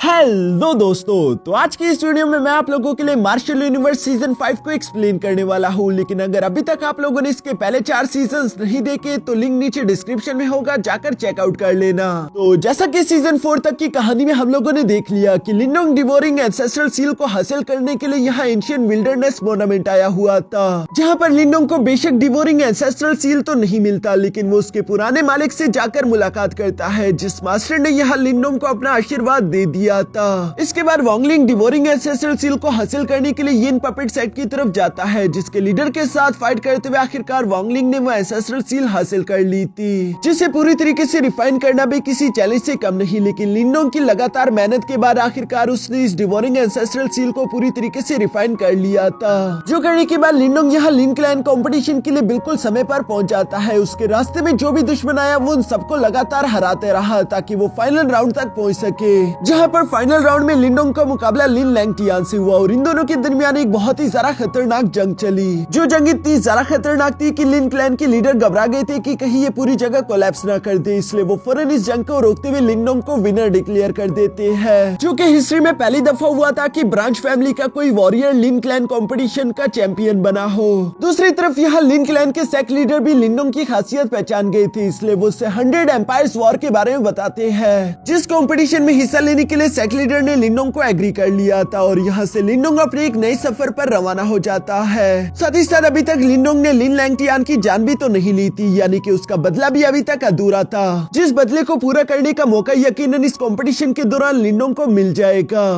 Hello दोस्तों, तो आज की इस वीडियो में मैं आप लोगों के लिए मार्शल यूनिवर्स सीजन 5 को एक्सप्लेन करने वाला हूँ। लेकिन अगर अभी तक आप लोगों ने इसके पहले 4 सीजन्स नहीं देखे तो लिंक नीचे डिस्क्रिप्शन में होगा, जाकर चेकआउट कर लेना। तो जैसा कि सीजन 4 तक की कहानी में हम लोगों ने देख लिया कि लिनडोंग डिवोरिंग एंसेस्ट्रल सील को हासिल करने के लिए यहाँ एंशिएंट विल्डरनेस मोनामेंट आया हुआ था, जहाँ पर लिनडोंग को बेशक डिवोरिंग एंसेस्ट्रल सील तो नहीं मिलता, लेकिन वो उसके पुराने मालिक से जाकर मुलाकात करता है, जिस मास्टर ने यहाँ लिनडोंग को अपना आशीर्वाद दे दिया था। इसके बाद वोंगलिंग डिवोरिंग एंसेस्ट्रल सील को हासिल करने के लिए यिन पपेट सेट की तरफ जाता है, जिसके लीडर के साथ फाइट करते हुए आखिरकार वोंगलिंग ने वो एंसेस्ट्रल सील हासिल कर ली थी, जिसे पूरी तरीके से रिफाइन करना भी किसी चैलेंज से कम नहीं। लेकिन लिनडोंग की लगातार मेहनत के बाद आखिरकार उसने इस डिवोरिंग एंसेस्ट्रल सील को पूरी तरीके से रिफाइन कर लिया था, जो करने के बाद लिनडोंग यहाँ लिन क्लैन कंपटीशन के लिए बिल्कुल समय पर पहुंच जाता है। उसके रास्ते में जो भी दुश्मन आया वो उन सबको लगातार हराते रहा ताकि वो फाइनल राउंड तक पहुंच सके, जहां पर फाइनल राउंड में लिनडोंग का मुकाबला लिन लैंगटियान से हुआ और इन दोनों के दरमियान एक बहुत ही ज्यादा खतरनाक जंग चली। जो जंग इतनी ज्यादा खतरनाक थी कि लिन क्लैन के लीडर घबरा गए थे कि कहीं ये पूरी जगह कोलैप्स ना कर दे, इसलिए वो फौरन इस जंग को रोकते हुए लिनडोंग को विनर डिक्लेयर कर देते हैं, जो कि हिस्ट्री में पहली दफा हुआ था कि ब्रांच फैमिली का कोई वॉरियर लिन क्लैन कंपटीशन का चैंपियन बना हो। दूसरी तरफ यहाँ लिन क्लैन के सेक्ट लीडर भी लिनडोंग की खासियत पहचान गए थे, इसलिए वो उससे 100 एम्पायर्स वॉर के बारे में बताते हैं, जिस कंपटीशन में हिस्सा लेने के लिए सेक्ट लीडर ने लिनडोंग को एग्री कर लिया था और यहाँ से लिनडोंग अपने एक नए सफर पर रवाना हो जाता है। साथ ही साथ अभी तक लिनडोंग ने लिन लैंगटियान की जान भी तो नहीं ली थी, यानी कि उसका बदला भी अभी तक अधूरा था, जिस बदले को पूरा करने का मौका यकीनन इस कंपटीशन के दौरान लिनडोंग को मिल जाएगा।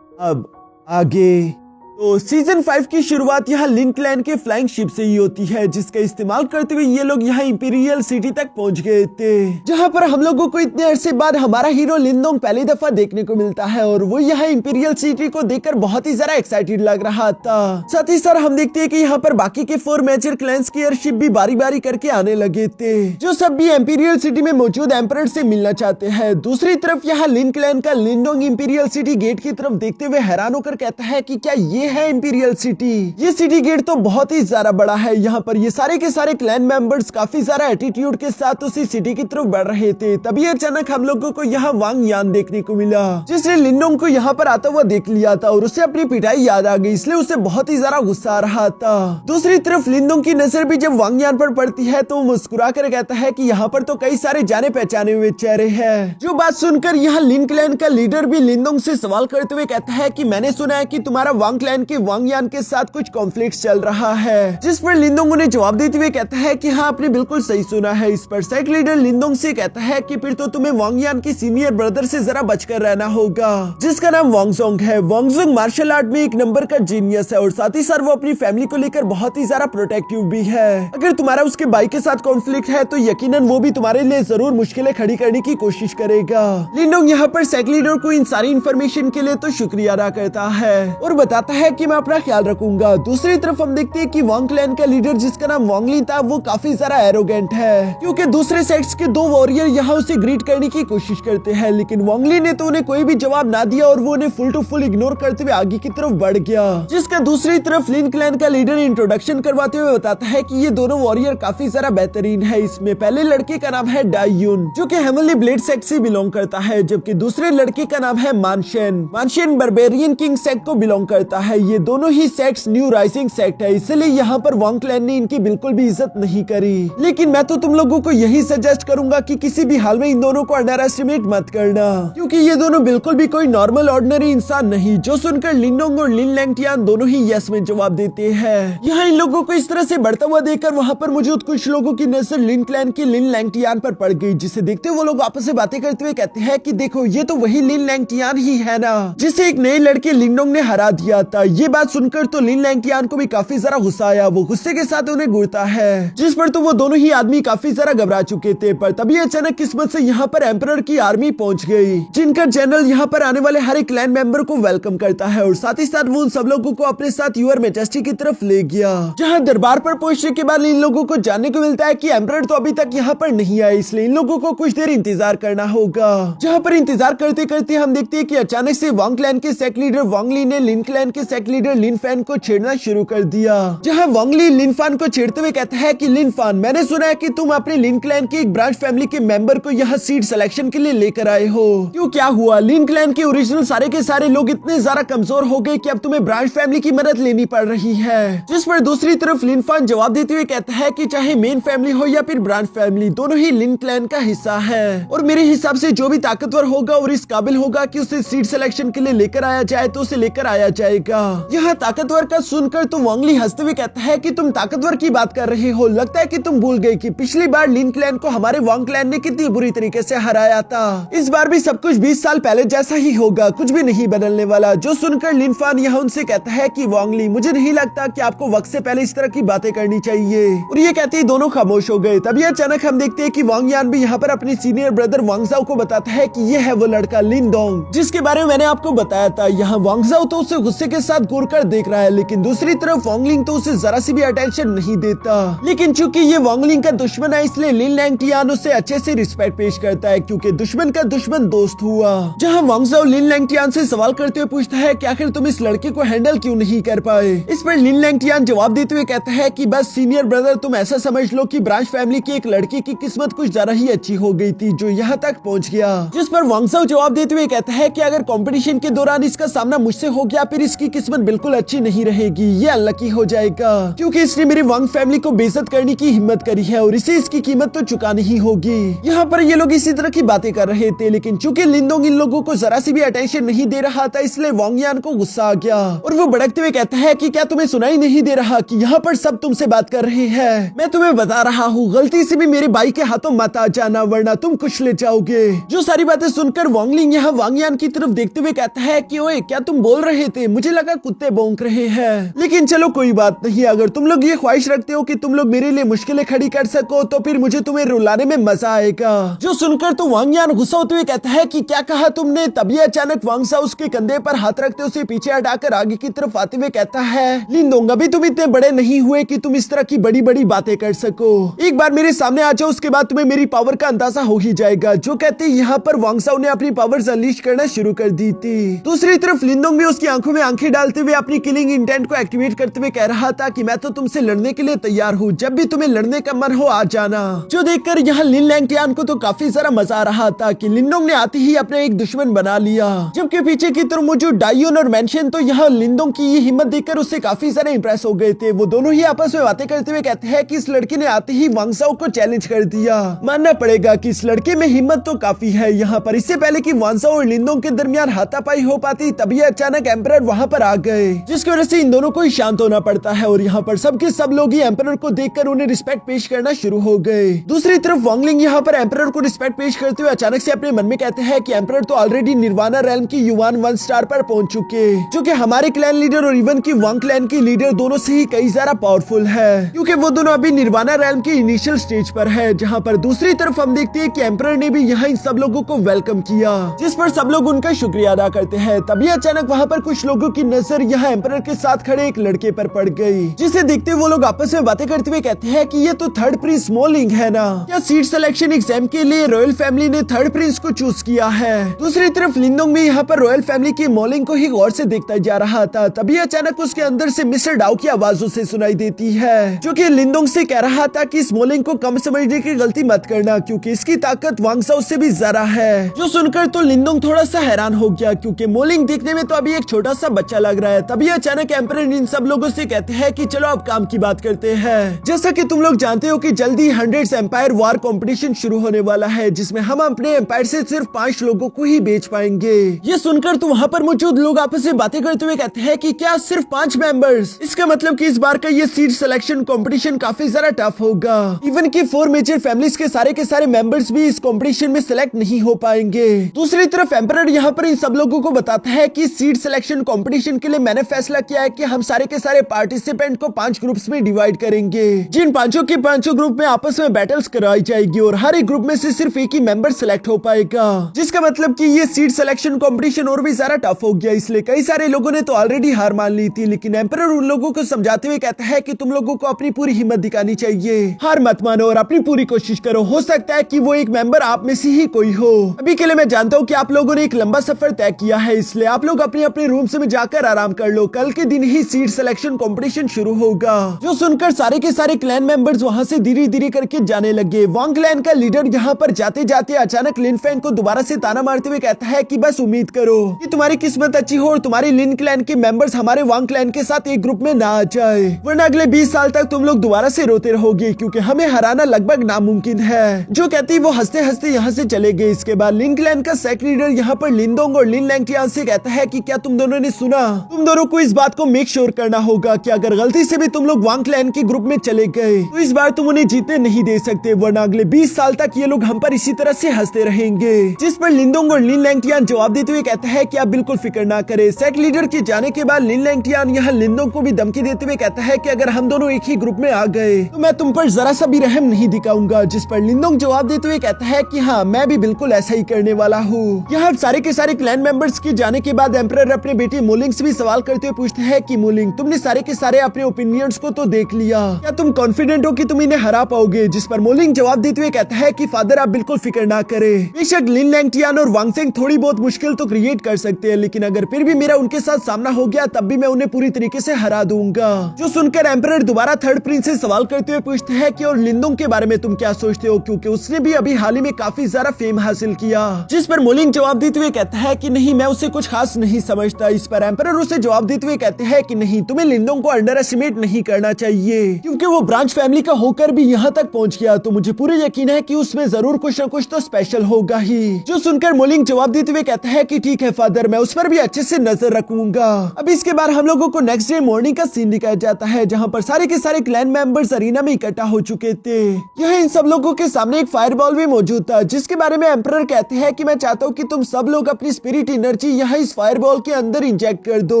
अब आगे तो सीजन 5 की शुरुआत यहाँ लिन क्लैन के फ्लाइंग शिप से ही होती है, जिसका इस्तेमाल करते हुए ये लोग यहाँ इंपीरियल सिटी तक पहुंच गए थे, जहाँ पर हम लोगों को इतने अरसे बाद हमारा हीरो लिनडोंग पहली दफा देखने को मिलता है और वो यहाँ इंपीरियल सिटी को देखकर बहुत ही ज्यादा एक्साइटेड लग रहा था। साथ ही साथ हम देखते हैं कि यहाँ पर बाकी के 4 मेजर क्लैंस के एयरशिप भी बारी बारी करके आने लगे थे, जो सब भी इंपीरियल सिटी में मौजूद एम्परर से मिलना चाहते हैं। दूसरी तरफ यहाँ लिन क्लैन का लिनडोंग इंपीरियल सिटी गेट की तरफ देखते हुए हैरान होकर कहता है कि क्या ये है इंपीरियल सिटी। ये सिटी गेट तो बहुत ही ज्यादा बड़ा है, यहाँ पर ये सारे के सारे क्लैन मेंबर्स काफी ज्यादा एटीट्यूड के साथ उसी सिटी की तरफ बढ़ रहे थे। तभी अचानक हम लोगों को यहाँ वांग यान देखने को मिला, जिसने लिनडोंग को यहाँ पर आता हुआ देख लिया था और उसे अपनी पिटाई याद आ गई, इसलिए उसे बहुत ही ज्यादा गुस्सा आ रहा था। दूसरी तरफ लिनडोंग की नजर भी जब वांग यान पर पड़ती है तो मुस्कुरा कर कहता है कि यहाँ पर तो कई सारे जाने पहचाने हुए चेहरे हैं। जो बात सुनकर यहाँ लिन क्लैन का लीडर भी लिनडोंग से सवाल करते हुए कहता है कि मैंने सुना है कि तुम्हारा वांग क्लैन के वांग यान के साथ कुछ कॉन्फ्लिक्ट चल रहा है, जिस पर लिनडोंग उन्हें जवाब देते हुए कहता है कि हाँ, आपने बिल्कुल सही सुना है। इस पर सेक्ट लीडर लिनडोंग से कहता है कि फिर तो तुम्हें वांग यान की सीनियर ब्रदर से जरा बचकर रहना होगा, जिसका नाम वांगजोंग है। वांगजोंग मार्शल आर्ट में एक नंबर का जीनियस है और साथ ही साथ वो अपनी फैमिली को लेकर बहुत ही ज्यादा प्रोटेक्टिव भी है। अगर तुम्हारा उसके भाई के साथ कॉन्फ्लिक्ट है तो यकीनन वो भी तुम्हारे लिए जरूर मुश्किलें खड़ी करने की कोशिश करेगा। लिनडोंग यहाँ पर सेक्ट लीडर को इन सारी इन्फॉर्मेशन के लिए तो शुक्रिया अदा करता है और बताता है कि मैं अपना ख्याल रखूंगा। दूसरी तरफ हम देखते हैं कि वांग क्लैन का लीडर जिसका नाम वांगली था वो काफी ज्यादा एरोगेंट है, क्योंकि दूसरे सेक्ट्स के 2 वॉरियर यहाँ उसे ग्रीट करने की कोशिश करते हैं, लेकिन वांगली ने तो उन्हें कोई भी जवाब ना दिया और वो उन्हें फुल टू फुल इग्नोर करते हुए आगे की तरफ बढ़ गया। जिसका दूसरी तरफ लिन क्लैन का लीडर इंट्रोडक्शन करवाते हुए बताता है कि ये दोनों वॉरियर काफी ज्यादा बेहतरीन है। इसमें पहले लड़के का नाम है डायुन, जो कि हेवनली ब्लेड सेक्ट से बिलोंग करता है, जबकि दूसरे लड़के का नाम है मानशेन। मानशेन बर्बेरियन किंग सेक्ट को बिलोंग करता है। ये दोनों ही सेक्ट्स न्यू राइजिंग सेक्ट है, इसलिए यहाँ पर वांग क्लैन ने इनकी बिल्कुल भी इज्जत नहीं करी। लेकिन मैं तो तुम लोगों को यही सजेस्ट करूंगा कि किसी भी हाल में इन दोनों को अंडर एस्टिमेट मत करना, क्योंकि ये दोनों बिल्कुल भी कोई नॉर्मल ऑर्डिनरी इंसान नहीं। जो सुनकर लिनडोंग और लिन लैंगटियान दोनों ही यस में जवाब देते हैं। यहाँ इन लोगों को इस तरह से बढ़ता हुआ देखकर वहाँ पर मौजूद कुछ लोगों की नजर लिन क्लैन की लिन लैंगटियान पर पड़ गई, जिसे देखते वो लोग आपस में बातें करते हुए कहते हैं कि देखो, ये तो वही लिन लैंगटियान ही है ना, जिसे एक नए लड़के लिनडोंग ने हरा दिया था। ये बात सुनकर तो लिन लैंगटियान को भी काफी ज्यादा गुस्सा आया। वो गुस्से के साथ उन्हें घूरता है, जिस पर तो वो दोनों ही आदमी काफी ज्यादा घबरा चुके थे। पर तभी अचानक किस्मत से यहाँ पर एम्परर की आर्मी पहुंच गई, जिनका जनरल यहाँ पर आने वाले हर एक क्लैन मेंबर को वेलकम करता है और साथ ही साथ वो उन सब लोगों को अपने साथ यूर मेजेस्टी की तरफ ले गया। जहाँ दरबार पर पहुंचने के बाद इन लोगों को जानने को मिलता है कि एम्परर तो अभी तक यहाँ पर नहीं आए, इसलिए इन लोगों को कुछ देर इंतजार करना होगा। जहाँ पर इंतजार करते करते हम देखते हैं कि अचानक से वांग क्लैन के सेक्ट लीडर वांगली ने लिन क्लैन के सेक्ट लीडर लिन फैन को छेड़ना शुरू कर दिया, जहां वांग ली लिन फान को छेड़ते हुए कहता है कि लिन फान, मैंने सुना है कि तुम अपने लिन क्लैन की एक ब्रांच फैमिली के मेंबर को यहाँ सीट सिलेक्शन के लिए लेकर आए हो। क्यों, क्या हुआ? लिन क्लैन के ओरिजिनल सारे के सारे लोग इतने ज्यादा कमजोर हो गए कि अब तुम्हें ब्रांच फैमिली की मदद लेनी पड़ रही है। जिस पर दूसरी तरफ लिन फान जवाब देते हुए कहता है कि चाहे मेन फैमिली हो या फिर ब्रांच फैमिली, दोनों ही लिन क्लैन का हिस्सा है और मेरे हिसाब से जो भी ताकतवर होगा और इस काबिल होगा कि उसे सीट सिलेक्शन के लिए लेकर आया जाए तो उसे लेकर आया जाएगा। यहाँ ताकतवर का सुनकर तो वांग ली हंसते हुए कहता है कि तुम ताकतवर की बात कर रहे हो, लगता है कि तुम भूल गए कि पिछली बार लिन क्लैन को हमारे वांग क्लैन ने कितनी बुरी तरीके से हराया था। इस बार भी सब कुछ 20 साल पहले जैसा ही होगा, कुछ भी नहीं बदलने वाला। जो सुनकर लिन फान यहाँ उनसे कहता है कि वांग ली, मुझे नहीं लगता कि आपको वक्त से पहले इस तरह की बातें करनी चाहिए। और ये कहते ही दोनों खामोश हो गए। तभी अचानक हम देखते हैं कि वांग यान भी यहाँ पर अपने सीनियर ब्रदर वांग जाओ को बताता है कि ये है वो लड़का लिन डोंग, जिसके बारे में मैंने आपको बताया था। यहाँ वांग जाओ तो उसे गुस्से के साथ घूर कर देख रहा है, लेकिन दूसरी तरफ वांग लिंग तो उसे जरा सी भी अटेंशन नहीं देता। लेकिन चूंकि ये वांग लिंग का दुश्मन है, इसलिए लिन लैंगटियान उसे अच्छे से रिस्पेक्ट पेश करता है, क्योंकि दुश्मन का दुश्मन दोस्त हुआ। जहाँ वांग जाओ लिन लैंगटियान से सवाल करते हुए पूछता है कि आखिर तुम इस लड़के को हैंडल क्यों नहीं कर पाए। इस पर लिन लैंगटियान जवाब देते हुए कहता है कि बस सीनियर ब्रदर, तुम ऐसा समझ लो कि ब्रांच फैमिली की एक लड़की की किस्मत कुछ ज्यादा ही अच्छी हो गई थी जो यहाँ तक पहुँच गया। जिस पर वांग जाओ जवाब देते हुए कहता है कि अगर कंपटीशन के दौरान इसका सामना मुझसे हो गया, फिर इसकी किस्मत बिल्कुल अच्छी नहीं रहेगी, ये अनलकी हो जाएगा, क्योंकि इसने मेरी वांग फैमिली को बेइज्जत करने की हिम्मत करी है और इसे इसकी कीमत तो चुकानी ही होगी। यहाँ पर ये लोग इसी तरह की बातें कर रहे थे, लेकिन चूंकि लिन डोंग इन लोगों को जरा सी भी अटेंशन नहीं दे रहा था, इसलिए वांग यान को गुस्सा आ गया और वो भड़कते हुए कहता है कि क्या तुम्हें सुनाई नहीं दे रहा कि यहाँ पर सब तुमसे बात कर रहे हैं? मैं तुम्हें बता रहा हूँ, गलती से भी मेरे भाई के हाथों मत आ जाना, वरना तुम कुछ ले जाओगे। जो सारी बातें सुनकर वांग लिंग यहाँ वांग यान की तरफ देखते हुए कहता है कि ओए, क्या तुम बोल रहे थे? मुझे लगा कुत्ते भौंक रहे हैं, लेकिन चलो कोई बात नहीं। अगर तुम लोग ये ख्वाहिश रखते हो कि तुम लोग मेरे लिए मुश्किलें खड़ी कर सको, तो फिर मुझे तुम्हें रुलाने में मजा आएगा। जो सुनकर तो वांग यान गुस्सा होते हुए कहता है कि क्या कहा तुमने? तभी अचानक वांग सा उसके कंधे पर हाथ रखते उसे पीछे हटाकर आगे की तरफ आते हुए कहता है, लिन डोंग, अभी तुम इतने बड़े नहीं हुए कि तुम इस तरह की बड़ी बड़ी बातें कर सको। एक बार मेरे सामने आ जाओ, उसके बाद तुम्हें मेरी पावर का अंदाजा हो ही जाएगा। जो कहते यहाँ पर वांग साओ ने अपनी पावर्स अनलीश करना शुरू कर दी थी। दूसरी तरफ लिन डोंग भी उसकी आंखों में आंखें डालते हुए अपनी किलिंग इंटेंट को एक्टिवेट करते हुए कह रहा था कि मैं तो तुमसे लड़ने के लिए तैयार हूँ, जब भी तुम्हें लड़ने का मन हो आ जाना। जो देखकर यहाँ लिन लैंगटियान को तो काफी सारा मजा आ रहा था कि लिन डोंग ने आते ही अपने एक दुश्मन बना लिया, जबकि पीछे की तरफ मौजूद डाइयोन और मेंशन तो यहाँ लिन डोंग की ये हिम्मत देखकर उससे काफी सारे इंप्रेस हो गए थे। वो दोनों ही आपस में बातें करते हुए कहते हैं कि इस लड़के ने आते ही वांग साओ को चैलेंज कर दिया। मानना पड़ेगा कि इस लड़के में हिम्मत तो काफी है। यहाँ पर इससे पहले कि वांग साओ और लिन डोंग के दरमियान हाथापाई हो पाती, तभी अचानक एम्परर वहाँ पर आ गए, जिसकी वजह से इन दोनों को ही शांत होना पड़ता है और यहाँ पर सबके सब लोग ही एम्परर को देखकर उन्हें रिस्पेक्ट पेश करना शुरू हो गए। दूसरी तरफ वांग लिंग यहाँ पर एम्परर को रिस्पेक्ट पेश करते हुए अचानक से अपने मन में कहते हैं कि एम्परर तो ऑलरेडी निर्वाणा रेल्म की युवान 1 स्टार पर पहुंच चुके, जो कि हमारे क्लैन लीडर और इवन की वांग क्लैन की लीडर दोनों से ही कई ज्यादा पावरफुल है, क्योंकि वो दोनों अभी निर्वाणा रेल्म की इनिशियल स्टेज पर है। जहाँ पर दूसरी तरफ हम देखते हैं कि एम्परर ने भी यहाँ इन सब लोगों को वेलकम किया, जिस पर सब लोग उनका शुक्रिया अदा करते हैं। तभी अचानक वहाँ पर कुछ लोगों की नजर यहाँ एम्परर के साथ खड़े एक लड़के पर पड़ गई, जिसे देखते वो लोग आपस में बातें करते हुए कहते हैं कि ये तो थर्ड प्रिंस मो लिंग है ना। क्या सीट सिलेक्शन एग्जाम के लिए रॉयल फैमिली ने थर्ड प्रिंस को चूज किया है? दूसरी तरफ लिन डोंग भी यहाँ पर रॉयल फैमिली की मो लिंग को ही गौर से देखता जा रहा था। तभी अचानक उसके अंदर से मिस्टर डाउ की आवाज उसे सुनाई देती है, जो कि लिन डोंग से कह रहा था कि इस मो लिंग को कम समझने की गलती मत करना, क्योंकि इसकी ताकत वांग साओ से भी ज्यादा है। जो सुनकर तो लिन डोंग थोड़ा सा हैरान हो गया, क्योंकि मो लिंग देखने में तो अभी एक छोटा सा बच्चा लग रहा है। तभी अचानक एम्परर इन सब लोगों से कहते हैं कि चलो अब काम की बात करते हैं। जैसा कि तुम लोग जानते हो कि जल्दी 100 एम्पायर वार कंपटीशन शुरू होने वाला है, जिसमें हम अपने एम्पायर से सिर्फ 5 लोगों को ही बेच पाएंगे। ये सुनकर तो वहाँ पर मौजूद लोग आपस में बातें करते हुए कहते हैं कि क्या सिर्फ 5 मेंबर्स? इसका मतलब कि इस बार का ये सीट सिलेक्शन कंपटीशन काफी ज्यादा टफ होगा। इवन की 4 मेजर फैमिलीज के सारे मेंबर्स भी इस कंपटीशन में सिलेक्ट नहीं हो पाएंगे। दूसरी तरफ एम्परर यहाँ पर इन सब लोगों को बताता है कि सीट सिलेक्शन कंपटीशन के लिए मैंने फैसला किया है कि हम सारे के सारे पार्टिसिपेंट को 5 ग्रुप्स में डिवाइड करेंगे, जिन पांचों के पांचों ग्रुप में आपस में बैटल्स कराई जाएगी और हर एक ग्रुप में से सिर्फ एक ही मेंबर सिलेक्ट हो पाएगा, जिसका मतलब कि ये सीट सिलेक्शन कंपटीशन और भी ज्यादा टफ हो गया। इसलिए कई सारे लोगों ने तो ऑलरेडी हार मान ली थी, लेकिन एम्परर उन लोगों को समझाते हुए कहता है कि तुम लोगों को अपनी पूरी हिम्मत दिखानी चाहिए, हार मत मानो और अपनी पूरी कोशिश करो। हो सकता है कि वो एक मेंबर आप में से ही कोई हो। अभी के लिए मैं जानता हूँ कि आप लोगों ने एक लंबा सफर तय किया है, इसलिए आप लोग अपने अपने रूम्स में जाकर खाकर आराम कर लो, कल के दिन ही सीट सिलेक्शन कंपटीशन शुरू होगा। जो सुनकर सारे के सारे क्लैन मेंबर्स वहां से धीरे धीरे करके जाने लगे। वांग क्लैन का लीडर यहाँ पर जाते जाते अचानक लिन फेंग को दोबारा से ताना मारते हुए कहता है कि बस उम्मीद करो कि तुम्हारी किस्मत अच्छी हो और तुम्हारी लिन क्लैन के मेंबर्स हमारे वांग क्लैन के साथ एक ग्रुप में ना आ जाए, वरना अगले 20 साल तक तुम लोग दोबारा से रोते रहोगे, क्योंकि हमें हराना लगभग नामुमकिन है। जो कहती वो हंसते हंसते यहाँ से चले गए। इसके बाद लिन क्लैन का सेक्रेटरी लीडर यहाँ पर लिनडोंग और लिन लैंगटियान से कहता है कि क्या तुम दोनों ने सुना, तुम दोनों को इस बात को मेक श्योर करना होगा कि अगर गलती से भी तुम लोग वांग क्लैन के ग्रुप में चले गए तो इस बार तुम उन्हें जीतने नहीं दे सकते, वरना अगले 20 साल तक ये लोग हम पर इसी तरह से हंसते रहेंगे। जिस पर लिनडोंग और लिन लैंगटियान जवाब देते हुए कहता है कि आप बिल्कुल फिक्र ना करें। सेक्रेटरी लीडर के जाने के बाद लिन लैंगटियान यहाँ लिनडोंग को भी धमकी देते हुए कहता है कि अगर हम दोनों एक ही ग्रुप में आ गए तो मैं तुम पर जरा सा भी रहम नहीं दिखाऊंगा। जिस पर लिनडोंग जवाब देते हुए कहता है कि हाँ, मैं भी बिल्कुल ऐसा ही करने वाला हूँ। यहाँ सारे के सारे क्लैन मेंबर्स के जाने के बाद एम्परर अपने बेटे मोलिंग से भी सवाल करते हुए पूछते हैं कि मोलिंग, तुमने सारे के सारे अपने ओपिनियंस को तो देख लिया, क्या तुम कॉन्फिडेंट हो कि तुम इन्हें हरा पाओगे? जिस पर मोलिंग जवाब देते हुए कहता है कि फादर आप बिल्कुल फिक्र ना करें, बेशक लिन लैंगटियान और वांग सेंग थोड़ी बहुत मुश्किल तो क्रिएट कर सकते हैं, लेकिन अगर फिर भी मेरा उनके साथ सामना हो गया तब भी मैं उन्हें पूरी तरीके से हरा दूंगा। जो सुनकर एम्परर दोबारा थर्ड प्रिंस से सवाल करते हुए पूछते हैं कि और लिनडोंग के बारे में तुम क्या सोचते हो, क्योंकि उसने भी अभी हाल ही में काफी ज्यादा फेम हासिल किया। जिस पर मोलिंग जवाब देते हुए कहता है कि नहीं, मैं उसे कुछ खास नहीं समझता। इस पर एम्परर उसे जवाब देते हुए कहते हैं कि नहीं, तुम्हें लिनडोंग को अंडर एस्टिमेट नहीं करना चाहिए, क्योंकि वो ब्रांच फैमिली का होकर भी यहाँ तक पहुँच गया, तो मुझे पूरा यकीन है कि उसमें जरूर कुछ न कुछ तो स्पेशल होगा ही। जो सुनकर मोलिंग जवाब देते हुए कहता है कि ठीक है फादर, मैं उस पर भी अच्छे से नजर रखूंगा। अब इसके बाद हम लोगों को नेक्स्ट डे मॉर्निंग का सीन दिखाया जाता है, जहाँ पर सारे के सारे क्लैन मेंबर्स अरीना में इकट्ठा हो चुके थे। यह इन सब लोगों के सामने एक फायरबॉल भी मौजूद था, जिसके बारे में एम्परर कहते हैं कि मैं चाहता हूँ कि तुम सब लोग अपनी स्पिरिट एनर्जी यहाँ इस फायरबॉल के अंदर इंजेक्ट कर दो,